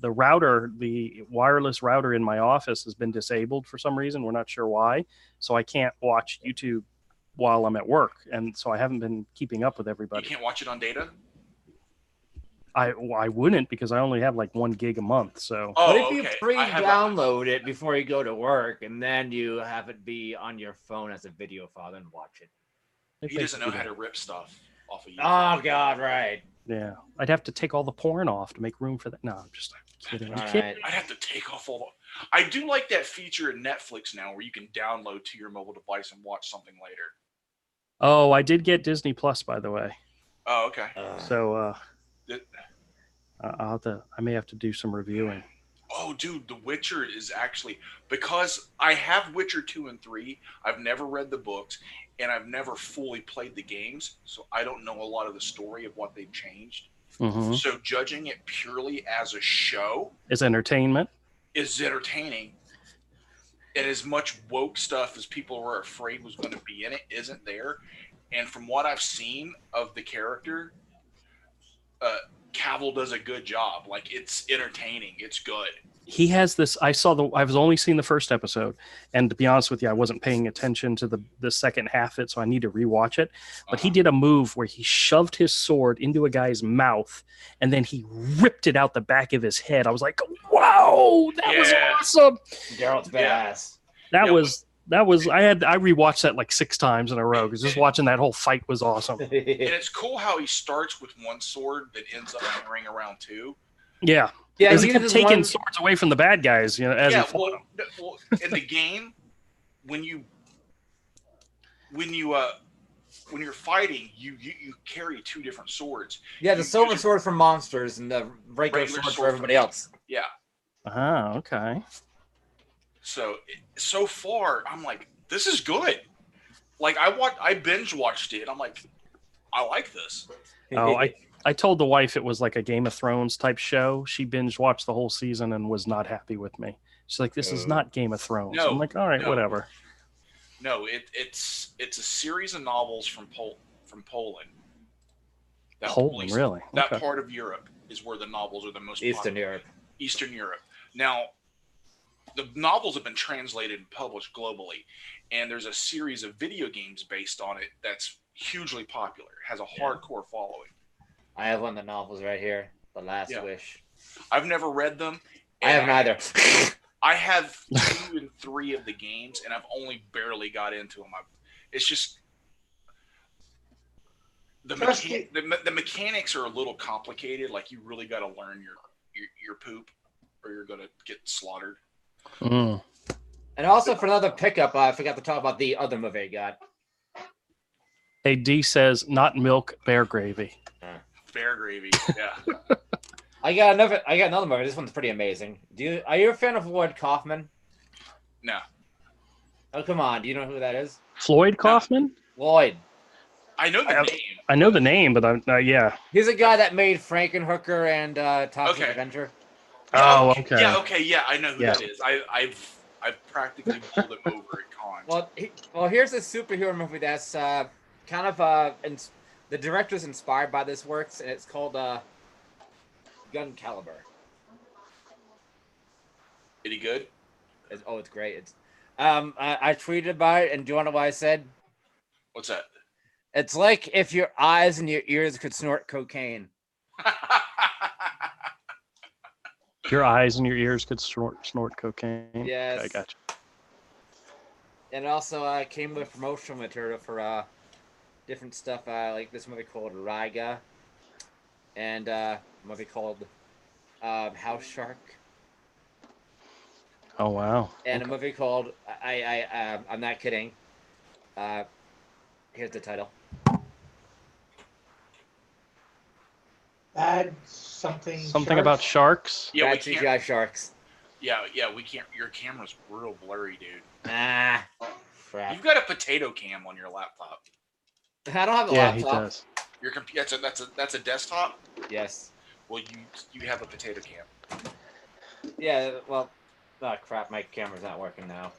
router, the wireless router in my office has been disabled for some reason. We're not sure why. So I can't watch YouTube while I'm at work, and so I haven't been keeping up with everybody. You can't watch it on data? I wouldn't, because I only have like 1 gig a month. So What if you okay. pre-download it before you go to work, and then you have it be on your phone as a video file and watch it? He doesn't know how to rip stuff off of YouTube. Oh God, right. Yeah, I'd have to take all the porn off to make room for that. No, I'm just kidding. All right. I'd have to take off all the... I do like that feature in Netflix now where you can download to your mobile device and watch something later. Oh, I did get Disney Plus, by the way. Oh, okay. So I may have to do some reviewing. Oh, dude, The Witcher is actually... Because I have Witcher 2 and 3, I've never read the books, and I've never fully played the games, so I don't know a lot of the story of what they've changed. Mm-hmm. So judging it purely as a show It's entertainment. is entertaining. And as much woke stuff as people were afraid was going to be in it isn't there. And from what I've seen of the character, Cavill does a good job. Like, it's entertaining. It's good. He has this. I've only seen the first episode, and to be honest with you, I wasn't paying attention to the second half of it, so I need to rewatch it. But he did a move where he shoved his sword into a guy's mouth, and then he ripped it out the back of his head. I was like, "Wow, that was awesome!" Geralt's badass. That was. I rewatched that like 6 times in a row because just watching that whole fight was awesome. And it's cool how he starts with one sword that ends up carrying around 2. Yeah. Yeah, Because he he kept uses taking one- swords away from the bad guys, you know, as he fought them. Well, in the game, when you're fighting, you carry 2 different swords. Yeah, the You silver use sword for monsters and the regular sword for everybody else. Yeah. Ah, okay. So far, I'm like, this is good. Like I binge watched it. I'm like, I like this. Oh, I told the wife it was like a Game of Thrones type show. She binge watched the whole season and was not happy with me. She's like, "This is not Game of Thrones." No, I'm like, "All right, no. whatever." No, it's a series of novels from Poland Poland, really? That Okay. part of Europe is where the novels are the most Eastern popular. Europe. Eastern Europe. Now, the novels have been translated and published globally, and there's a series of video games based on it that's hugely popular. It has a hardcore following. I have one of the novels right here, The Last Wish. I've never read them. I haven't either. I have 2 and 3 of the games, and I've only barely got into them. It's just the mechanics are a little complicated. Like you really got to learn your poop, or you're gonna get slaughtered. Mm. And also for another pickup, I forgot to talk about the other movie I got. Hey, D says, not milk, bear gravy. Bear gravy, yeah. I got another movie. This one's pretty amazing. Are you a fan of Lloyd Kaufman? No. Oh, come on. Do you know who that is? Floyd Kaufman? No. Lloyd. I know the name. I know the name, but yeah. He's a guy that made Frankenhooker and Toxic Avenger. Oh, okay. Yeah, I know who that is. I've practically pulled it over at cons. Well, here's a superhero movie that's kind of the director's inspired by this works, and it's called Gun Caliber. Is he good? It's great. It's I tweeted about it, and do you want to know what I said? What's that? It's like if your eyes and your ears could snort cocaine. Your eyes and your ears could snort cocaine. Yes. Okay, I got you. And also came with promotional material for different stuff, like this movie called Riga, and a movie called House Shark. Oh wow! And a movie called I'm not kidding. Here's the title. Add something. Something about sharks. Yeah, Bad CGI sharks. Yeah, we can't. Your camera's real blurry, dude. Ah, crap. You've got a potato cam on your laptop. I don't have a laptop. laptop. He does. Your computer. That's a desktop. Yes. Well, you have a potato cam. Yeah. Well, oh crap! My camera's not working now.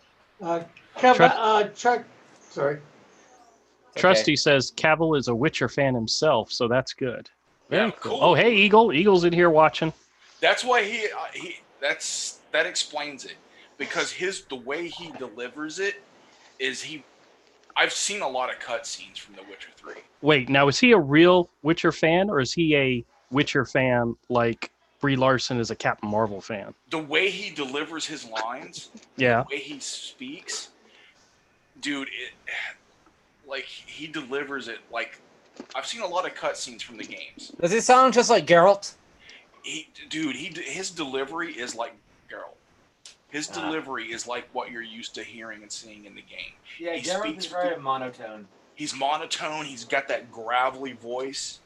Chuck. Sorry. Trusty says Cavill is a Witcher fan himself, so that's good. Very cool. Oh, hey, Eagle. Eagle's in here watching. That's why that explains it, because the way he delivers it is I've seen a lot of cutscenes from The Witcher 3. Wait, now is he a real Witcher fan, or is he a Witcher fan like Brie Larson is a Captain Marvel fan? The way he delivers his lines, yeah, the way he speaks, dude, he delivers it like I've seen a lot of cutscenes from the games. Does he sound just like Geralt? His delivery is like Geralt. His delivery is like what you're used to hearing and seeing in the game. Yeah, Geralt is very monotone. He's monotone. He's got that gravelly voice,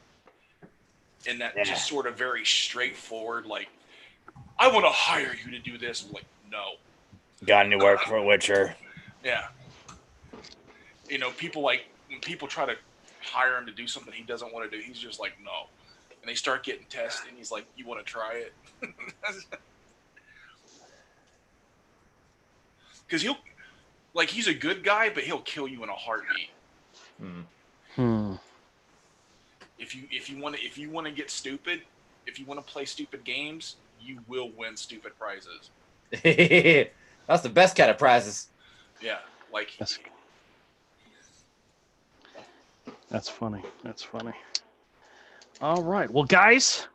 and that just sort of very straightforward. Like, I want to hire you to do this. I'm like, no. Got any work for Witcher? Yeah. When people try to hire him to do something he doesn't want to do, he's just like, no. And they start getting tested, and he's like, you want to try it? Because he's a good guy, but he'll kill you in a heartbeat. If you want to get stupid, if you want to play stupid games, you will win stupid prizes. That's the best kind of prizes. Yeah, That's funny. That's funny. All right. Well, guys,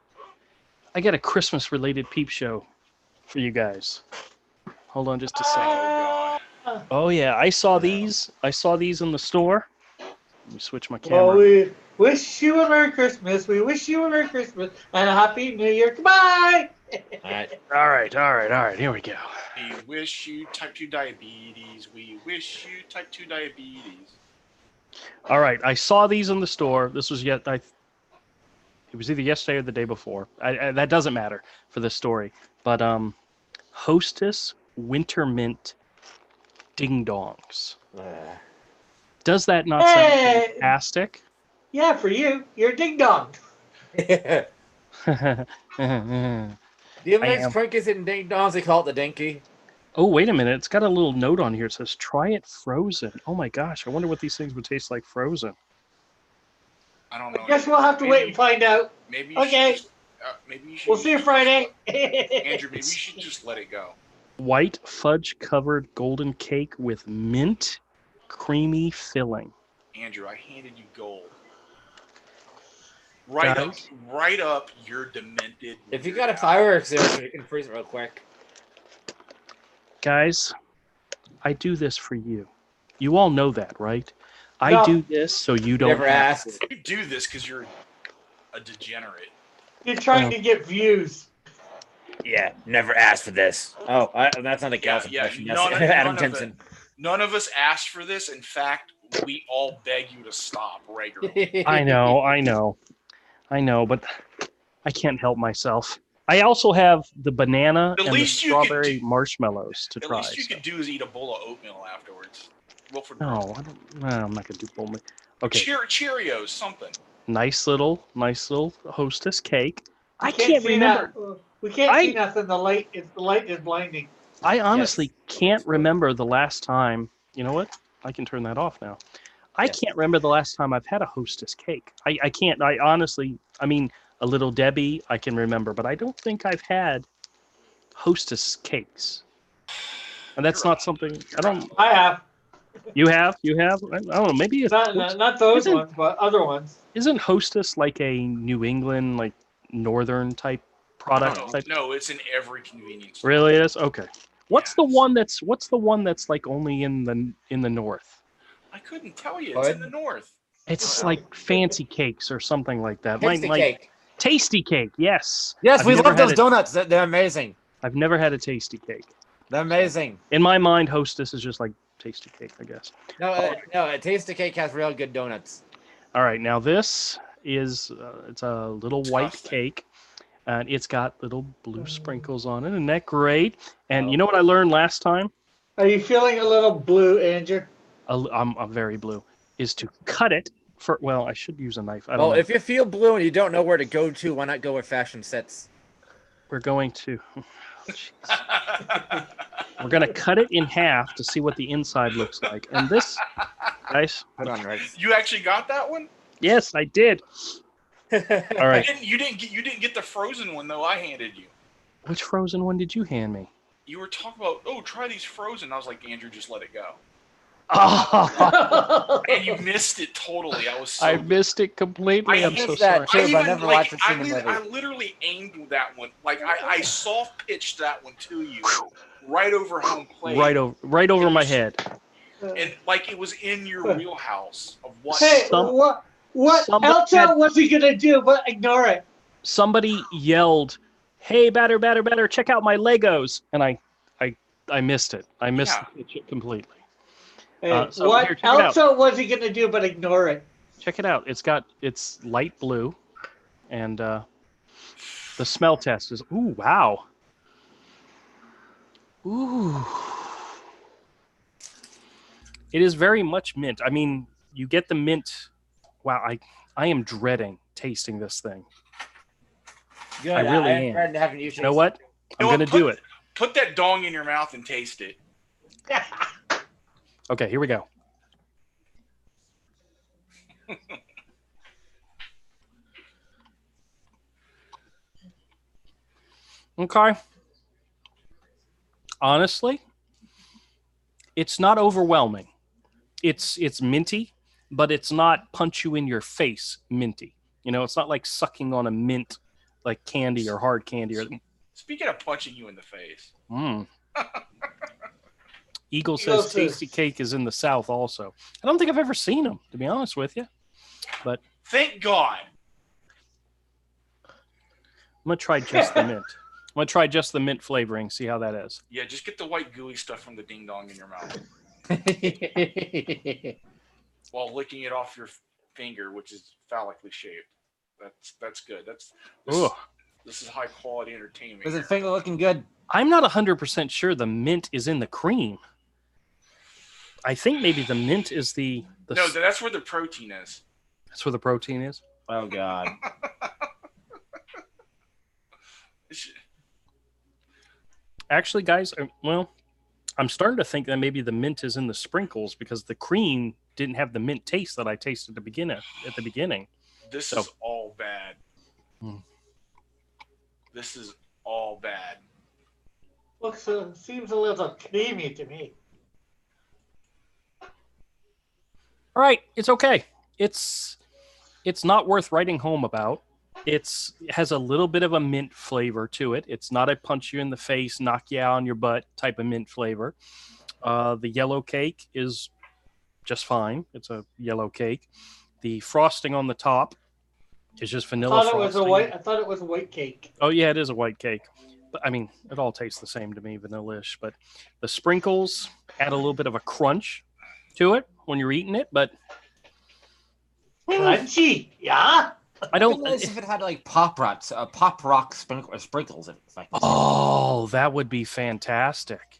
I got a Christmas-related peep show for you guys. Hold on just a second. Oh, yeah. I saw these in the store. Let me switch my camera. Well, we wish you a Merry Christmas. We wish you a Merry Christmas and a Happy New Year. Goodbye. All right. Here we go. We wish you type 2 diabetes. We wish you type 2 diabetes. All right, I saw these in the store. This was it was either yesterday or the day before. That doesn't matter for this story. But Hostess Winter Mint Ding Dongs. Does that not sound fantastic? Yeah, for you. You're a ding dong. Do you have Twinkies and Ding Dongs? They call it the Dinky. Oh, wait a minute. It's got a little note on here. It says, try it frozen. Oh, my gosh. I wonder what these things would taste like frozen. I don't know. Guess we'll have to wait and find out. Maybe you Okay. should just, maybe you should. We'll see you Friday. Andrew, maybe you should just let it go. White fudge covered golden cake with mint creamy filling. Andrew, I handed you gold. Right up your demented. If you got a fireworks there, you can freeze it real quick. Guys, I do this for you. You all know that, right? I No. do this so you don't Never have asked. to. You do this because you're a degenerate. You're trying to get views. Yeah, never asked for this. Oh, that's not a Gal's impression. That's Adam Jensen. None of us asked for this. In fact, we all beg you to stop regularly. I know, but I can't help myself. I also have the banana and the strawberry marshmallows to try. At least you could do is eat a bowl of oatmeal afterwards. No, I'm not gonna do bowl. Okay. Cheerios, something. Nice little hostess cake. I can't can't remember. We can't see nothing. The light is blinding. I honestly can't remember the last time. You know what? I can turn that off now. I can't remember the last time I've had a hostess cake. I can't. I honestly, I mean, a Little Debbie, I can remember, but I don't think I've had hostess cakes. And that's not something I don't. I have. You have? I don't know. Maybe it's not those ones, but other ones. Isn't hostess like a New England, like northern type product? No, it's in every convenience store. Really is? Okay. What's the one that's like only in the north? I couldn't tell you. It's in the north. It's like fancy cakes or something like that. Tasty cake. Tasty cake, yes. Yes, we love those donuts. They're amazing. I've never had a tasty cake. They're amazing. In my mind, hostess is just like tasty cake, I guess. No, a tasty cake has real good donuts. All right, now this is it's a little white cake, and it's got little blue sprinkles on it. Isn't that great? And you know what I learned last time? Are you feeling a little blue, Andrew? I'm very blue. Is to cut it for. Well, I should use a knife. I don't know. If you feel blue and you don't know where to go to, why not go where fashion sits? We're going to. We're going to cut it in half to see what the inside looks like. And this, guys. Hold on, Rex. You actually got that one? Yes, I did. All right. You didn't get the frozen one though. I handed you. Which frozen one did you hand me? You were talking about, try these frozen. I was like, Andrew, just let it go. Oh. And you missed it totally. I missed it completely. I'm so sorry. I literally aimed that one. Like I soft pitched that one to you, right over home plate. Right over my head. And like it was in your wheelhouse of what. Hey, what else was he gonna do but ignore it? Somebody yelled, "Hey, batter! Check out my Legos!" And I missed it. I missed it completely. Hey, what else was he gonna do but ignore it? Check it out. It's light blue, and the smell test is wow. Ooh. It is very much mint. I mean, you get the mint. Wow, I am dreading tasting this thing. Good. I really am. You know what? I'm going to do it. Put that dong in your mouth and taste it. Okay, here we go. Okay. Honestly, it's not overwhelming. It's minty, but it's not punch you in your face minty. You know, it's not like sucking on a mint like candy or hard candy. Speaking of punching you in the face. Eagle says tasty cake is in the South also. I don't think I've ever seen them, to be honest with you. But thank God. I'm going to try just the mint. I'm going to try just the mint flavoring, see how that is. Yeah, just get the white gooey stuff from the ding dong in your mouth. While licking it off your finger, which is phallically shaped. That's good. This is high quality entertainment. Is it finger looking good? I'm not 100% sure the mint is in the cream. I think maybe the mint is the No, that's where the protein is. That's where the protein is? Oh, God. Actually, guys, well, I'm starting to think that maybe the mint is in the sprinkles because the cream didn't have the mint taste that I tasted at the beginning. This So- is all bad. Hmm. This is all bad. Seems a little creamy to me. All right, it's okay. It's not worth writing home about. It has a little bit of a mint flavor to it. It's not a punch you in the face, knock you out on your butt type of mint flavor. The yellow cake is just fine. It's a yellow cake. The frosting on the top is just vanilla I frosting. thought it was a white cake. Oh yeah, it is a white cake. But I mean, it all tastes the same to me, vanilla-ish. But the sprinkles add a little bit of a crunch to it when you're eating it. But Crunchy, yeah. I It'd be don't. nice if it had like pop rock sprinkles. If I could. Oh, that would be fantastic.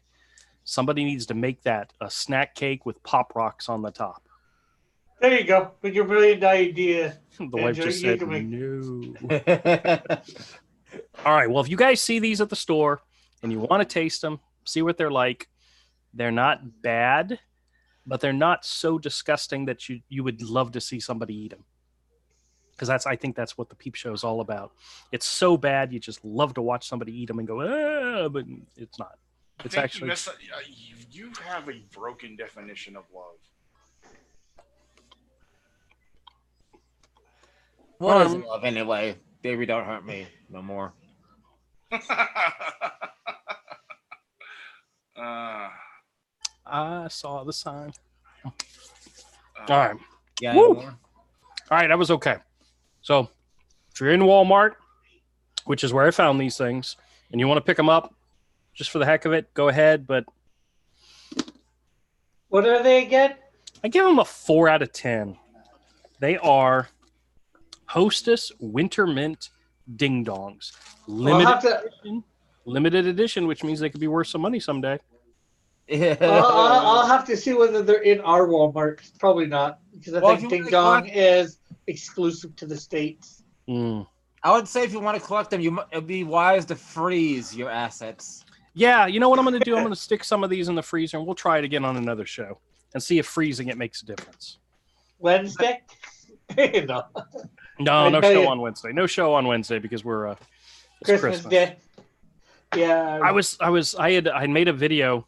Somebody needs to make that a snack cake with pop rocks on the top. There you go. With your brilliant idea. The wife Andrew, just you said can make- no. All right. Well, if you guys see these at the store and you want to taste them, see what they're like. They're not bad, but they're not so disgusting that you would love to see somebody eat them. Because I think that's what the Peep Show is all about. It's so bad you just love to watch somebody eat them and go, ah, but it's not. I It's think actually you have a broken definition of love. What is love anyway? Baby, don't hurt me no more. I saw the sign. All right. Yeah. Woo! No more? All right, that was okay. So if you're in Walmart, which is where I found these things, and you want to pick them up just for the heck of it, go ahead. But What are they again? I give them a 4 out of 10. They are Hostess Winter Mint Ding Dongs. Limited edition, which means they could be worth some money someday. I'll have to see whether they're in our Walmart. Probably not, because I Well, if think you Ding wanna Dong collect- is exclusive to the States. Mm. I would say if you want to collect them, it'd be wise to freeze your assets. Yeah, you know what I'm going to do? I'm going to stick some of these in the freezer, and we'll try it again on another show and see if freezing it makes a difference. Wednesday? No. No, I no tell show you- on Wednesday. No show on Wednesday because we're it's Christmas Day. Yeah. I made a video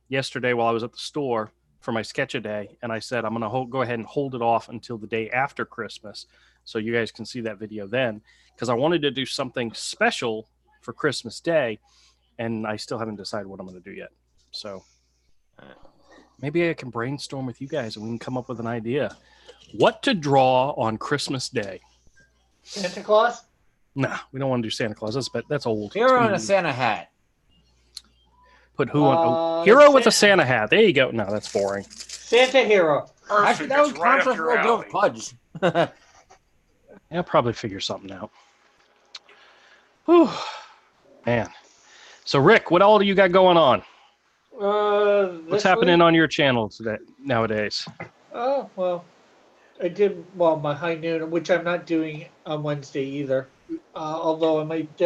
yesterday while I was at the store for my sketch-a-day, and I said I'm going to go ahead and hold it off until the day after Christmas so you guys can see that video then, because I wanted to do something special for Christmas Day, and I still haven't decided what I'm going to do yet. So maybe I can brainstorm with you guys and we can come up with an idea. What to draw on Christmas Day? Santa Claus? Nah, we don't want to do Santa Claus. That's old. Hero It's in a Santa hat. Put who on? Hero with a Santa hat. There you go. No, that's boring. Santa Hero. Actually, Perfect. that That's would right count up as your a alley. pudge. I'll probably figure something out. Whew. Man. So, Rick, what all do you got going on? What's happening on your channel today nowadays? Oh, well, I did, my high noon, which I'm not doing on Wednesday either. Although I might,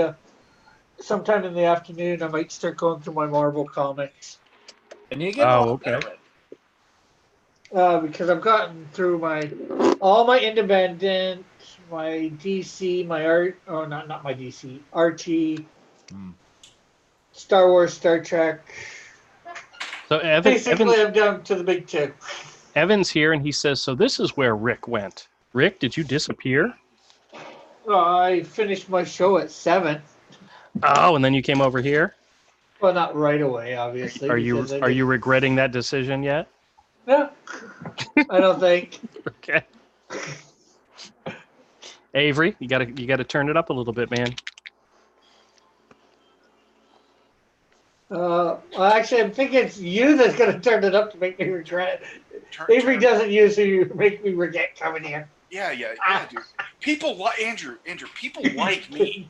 sometime in the afternoon, I might start going through my Marvel comics. And you get Okay. Because I've gotten through all my independent, my DC, my art, not my DC, Archie, Star Wars, Star Trek. So, Basically, I'm down to the big two. Evan's here, and he says, so this is where Rick went. Rick, did you disappear? I finished my show at 7. Oh, and then you came over here? Well, not right away, obviously. Are you regretting that decision yet? No, I don't think. Okay. Avery, you gotta turn it up a little bit, man. Well, actually, I'm thinking it's you that's going to turn it up to make me regret. Avery Turn- doesn't usually make me regret coming here. Yeah, dude. People like Andrew. People like me.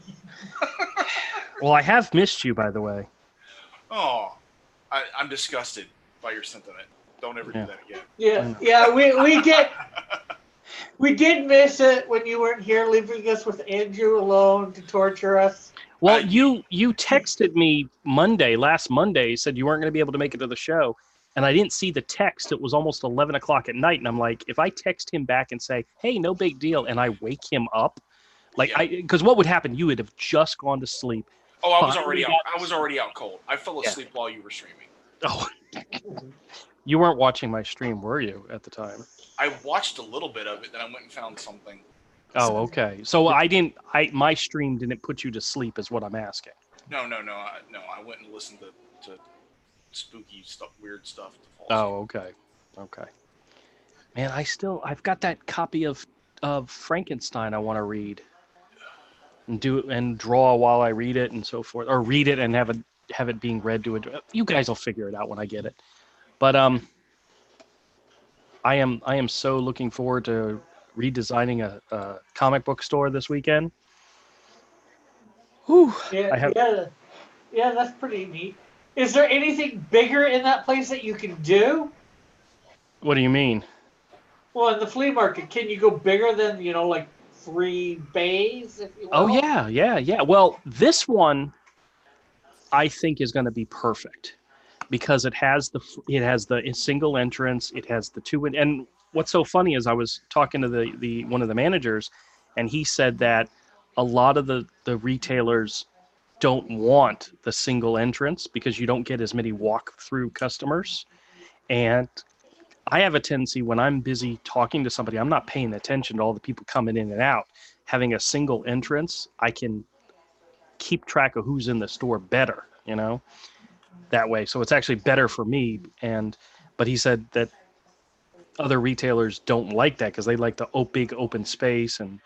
Well, I have missed you, by the way. Oh, I'm disgusted by your sentiment. Don't ever Yeah. do that again. Yeah, we did miss it when you weren't here, leaving us with Andrew alone to torture us. Well, you texted me last Monday, said you weren't going to be able to make it to the show, and I didn't see the text. It was almost 11 o'clock at night, and I'm like, if I text him back and say, "Hey, no big deal," and I wake him up, like Yeah. because what would happen? You would have just gone to sleep. Oh, I was finally already out. got I was already out cold. I fell Yeah. asleep while you were streaming. Oh, you weren't watching my stream, were you, at the time? I watched a little bit of it, then I went and found something. Oh, okay. So my stream didn't put you to sleep, is what I'm asking. No. I went and listened to spooky stuff, weird stuff. To fall Oh, asleep. okay. Man, I've got that copy of Frankenstein I want to read and draw while I read it and so forth, or read it and have it being read to it. You guys will figure it out when I get it. But I am so looking forward to redesigning a comic book store this weekend. Whew. Yeah, that's pretty neat. Is there anything bigger in that place that you can do? What do you mean? Well, in the flea market, can you go bigger than like 3 bays, if you will? Oh yeah. Well, this one I think is going to be perfect because it has the single entrance, it has the two, and what's so funny is I was talking to the one of the managers, and he said that a lot of the retailers don't want the single entrance because you don't get as many walk-through customers. And I have a tendency when I'm busy talking to somebody, I'm not paying attention to all the people coming in and out. Having a single entrance, I can keep track of who's in the store better, that way. So it's actually better for me. But he said that other retailers don't like that because they like the big open space and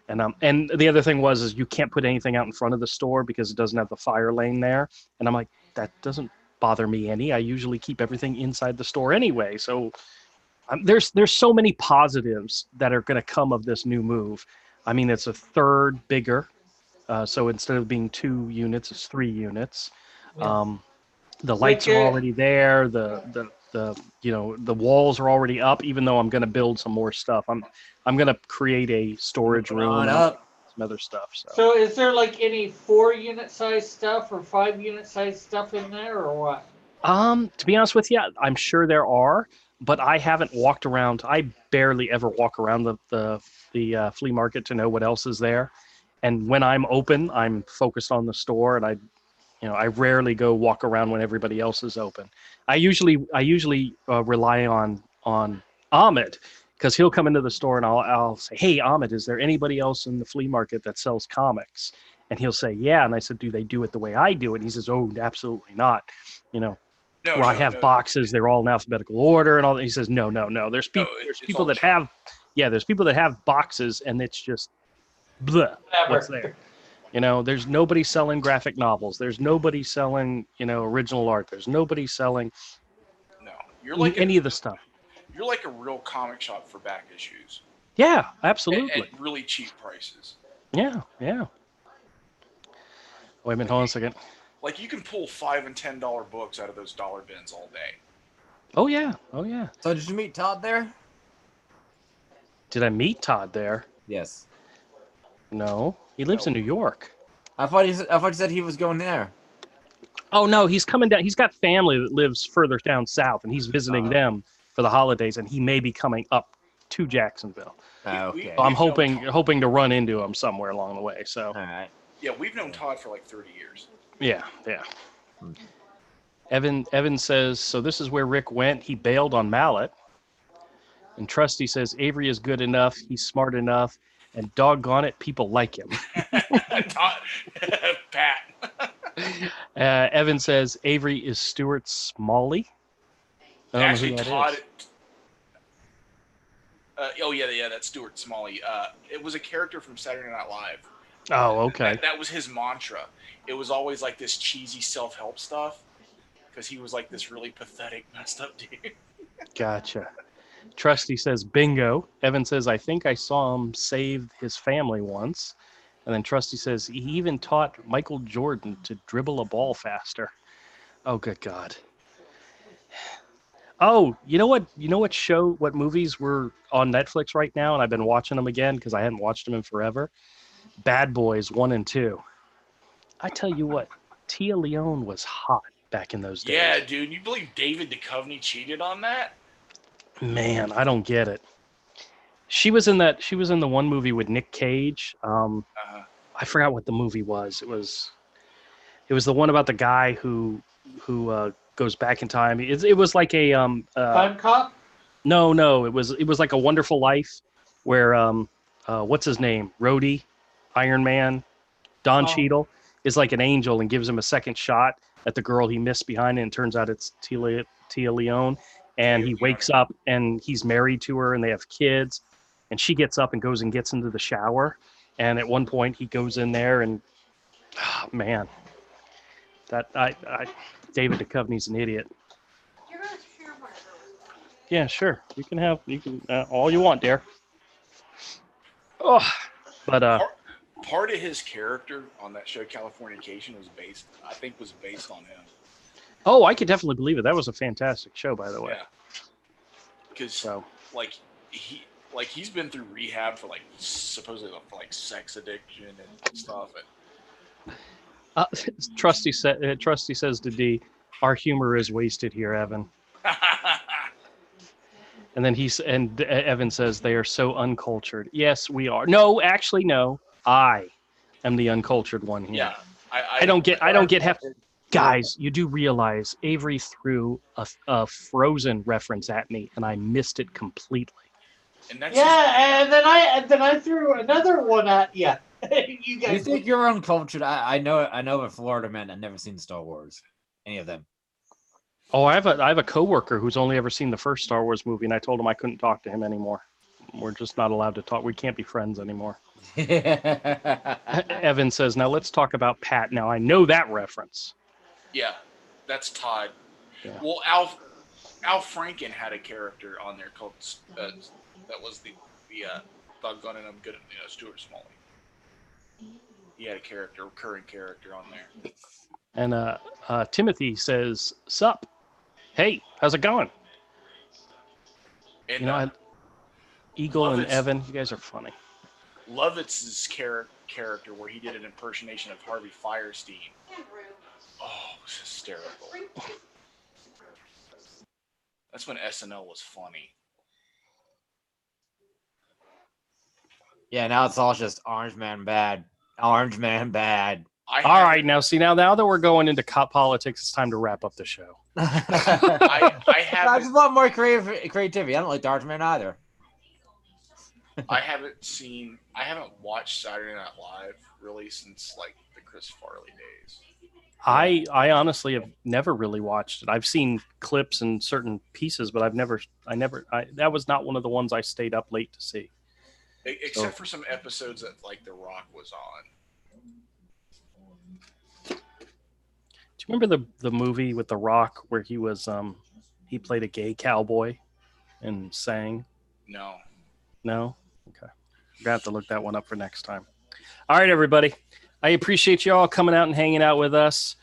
the other thing is you can't put anything out in front of the store because it doesn't have the fire lane there. And I'm like, that doesn't bother me any. I usually keep everything inside the store anyway. So there's so many positives that are going to come of this new move. I mean, it's a third bigger. So instead of being 2 units, it's 3 units. Yeah. The lights Like, are already there. The walls are already up. Even though I'm going to build some more stuff, I'm going to create a storage Moving room on and up. some other stuff. So is there like any 4-unit size stuff or 5-unit size stuff in there or what? To be honest with you, I'm sure there are, but I haven't walked around. I barely ever walk around the flea market to know what else is there. And when I'm open, I'm focused on the store, and I rarely go walk around when everybody else is open. I usually rely on Ahmed because he'll come into the store and I'll say, "Hey, Ahmed, is there anybody else in the flea market that sells comics?" And he'll say, "Yeah." And I said, "Do they do it the way I do it?" And he says, "Oh, absolutely not. No, Where I have boxes, they're all in alphabetical order and all that." He says, "No. There's people all that cheap. have there's people that have boxes and it's just bleh, what's there." There's nobody selling graphic novels. There's nobody selling, original art. There's nobody selling No, you're like any of the stuff. You're like a real comic shop for back issues. Yeah, absolutely. At really cheap prices. Yeah. Wait a minute, hold on a second. Like you can pull $5 and $10 books out of those dollar bins all day. Oh yeah. So did you meet Todd there? Did I meet Todd there? Yes. No, he lives in New York. I thought you said he was going there. Oh no, he's coming down. He's got family that lives further down south, and he's visiting them for the holidays, and he may be coming up to Jacksonville. Okay. So I'm hoping to run into him somewhere along the way. So. All right. Yeah, we've known Todd for like 30 years. Yeah. Evan says, so this is where Rick went. He bailed on Mallet. And Trusty says, Avery is good enough. He's smart enough. And doggone it, people like him. Todd, Pat. Evan says, Avery is Stuart Smalley. Actually, Todd. That's Stuart Smalley. It was a character from Saturday Night Live. Oh, okay. That was his mantra. It was always like this cheesy self-help stuff because he was like this really pathetic, messed up dude. Gotcha. Trusty says, bingo. Evan says, I think I saw him save his family once. And then Trusty says, he even taught Michael Jordan to dribble a ball faster. Oh, good God. Oh, you know what what movies were on Netflix right now? And I've been watching them again because I hadn't watched them in forever. Bad Boys 1 and 2. I tell you what, Tia Leone was hot back in those days. Yeah, dude. You believe David Duchovny cheated on that? Man, I don't get it. She was in the one movie with Nick Cage. I forgot what the movie was. It was the one about the guy who goes back in time. It was like a Time Cop? No, it was like A Wonderful Life, where what's his name? Rhodey, Iron Man, Don Cheadle is like an angel and gives him a second shot at the girl he missed behind, and it turns out it's Tia Leone, and he wakes up and he's married to her and they have kids, and she gets up and goes and gets into the shower, and at one point he goes in there and man, that David Duchovny's an idiot. You're gonna share my room. Yeah, sure. You can all you want, dear. Oh, but part of his character on that show, Californication, was based on him. oh, I could definitely believe it. That was a fantastic show, by the way. Yeah. Because he's been through rehab for supposedly for sex addiction and stuff. Trusty says to D, our humor is wasted here, Evan. And then Evan says they are so uncultured. Yes, we are. No, actually, no. I am the uncultured one here. Yeah, I don't get half. Guys, you do realize Avery threw a Frozen reference at me, and I missed it completely. And that's and then I threw another one at you. You guys. You think you're uncultured? I know a Florida man that never seen Star Wars, any of them. Oh, I have a coworker who's only ever seen the first Star Wars movie, and I told him I couldn't talk to him anymore. We're just not allowed to talk. We can't be friends anymore. Evan says, now let's talk about Pat. Now, I know that reference. Yeah, that's Todd. Yeah. Well, Al Franken had a character on there called that was the doggone it, I'm good at Stuart Smalley. He had a recurring character on there. And Timothy says, sup? Hey, how's it going? And Eagle Lovitz, and Evan, you guys are funny. Lovitz's character where he did an impersonation of Harvey Fierstein. Oh, it was hysterical. That's when SNL was funny. Yeah, now it's all just Orange Man bad. Orange Man bad. All right, now that we're going into politics, it's time to wrap up the show. I I just want more creativity. I don't like the Orange Man either. I haven't watched Saturday Night Live really since the Chris Farley days. I honestly have never really watched it. I've seen clips and certain pieces, but that was not one of the ones I stayed up late to see. Except for some episodes that The Rock was on. Do you remember the movie with The Rock where he was he played a gay cowboy and sang? No. No? Okay. We're gonna have to look that one up for next time. All right, everybody. I appreciate you all coming out and hanging out with us.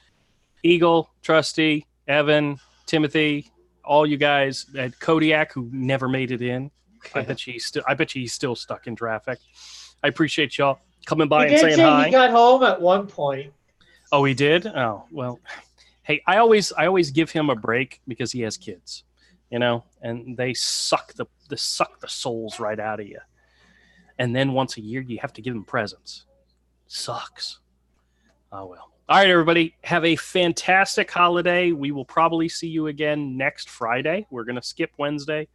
Eagle, Trusty, Evan, Timothy, all you guys at Kodiak who never made it in. I bet you he's still stuck in traffic. I appreciate y'all coming by and saying hi. He got home at one point. Oh, he did? Oh, well. Hey, I always give him a break because he has kids, and they suck the souls right out of you. And then once a year you have to give them presents. Sucks. Oh well. All right, everybody. Have a fantastic holiday. We will probably see you again next Friday. We're going to skip Wednesday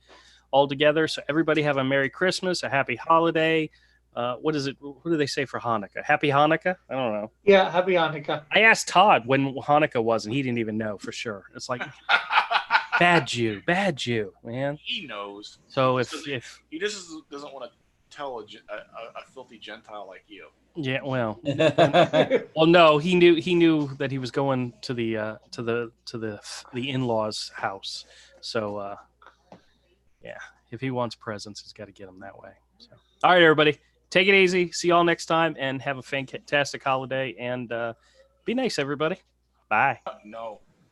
altogether. So everybody have a Merry Christmas, a Happy Holiday. What is it? What do they say for Hanukkah? Happy Hanukkah? I don't know. Yeah, Happy Hanukkah. I asked Todd when Hanukkah was, and he didn't even know for sure. It's like bad Jew, man. He knows. So if he just doesn't want to tell a filthy Gentile like you. Yeah, well, no, he knew that he was going to the in-laws' house. So yeah, if he wants presents, he's got to get them that way. So, all right, everybody, take it easy. See y'all next time, and have a fantastic holiday. And be nice, everybody. Bye. No.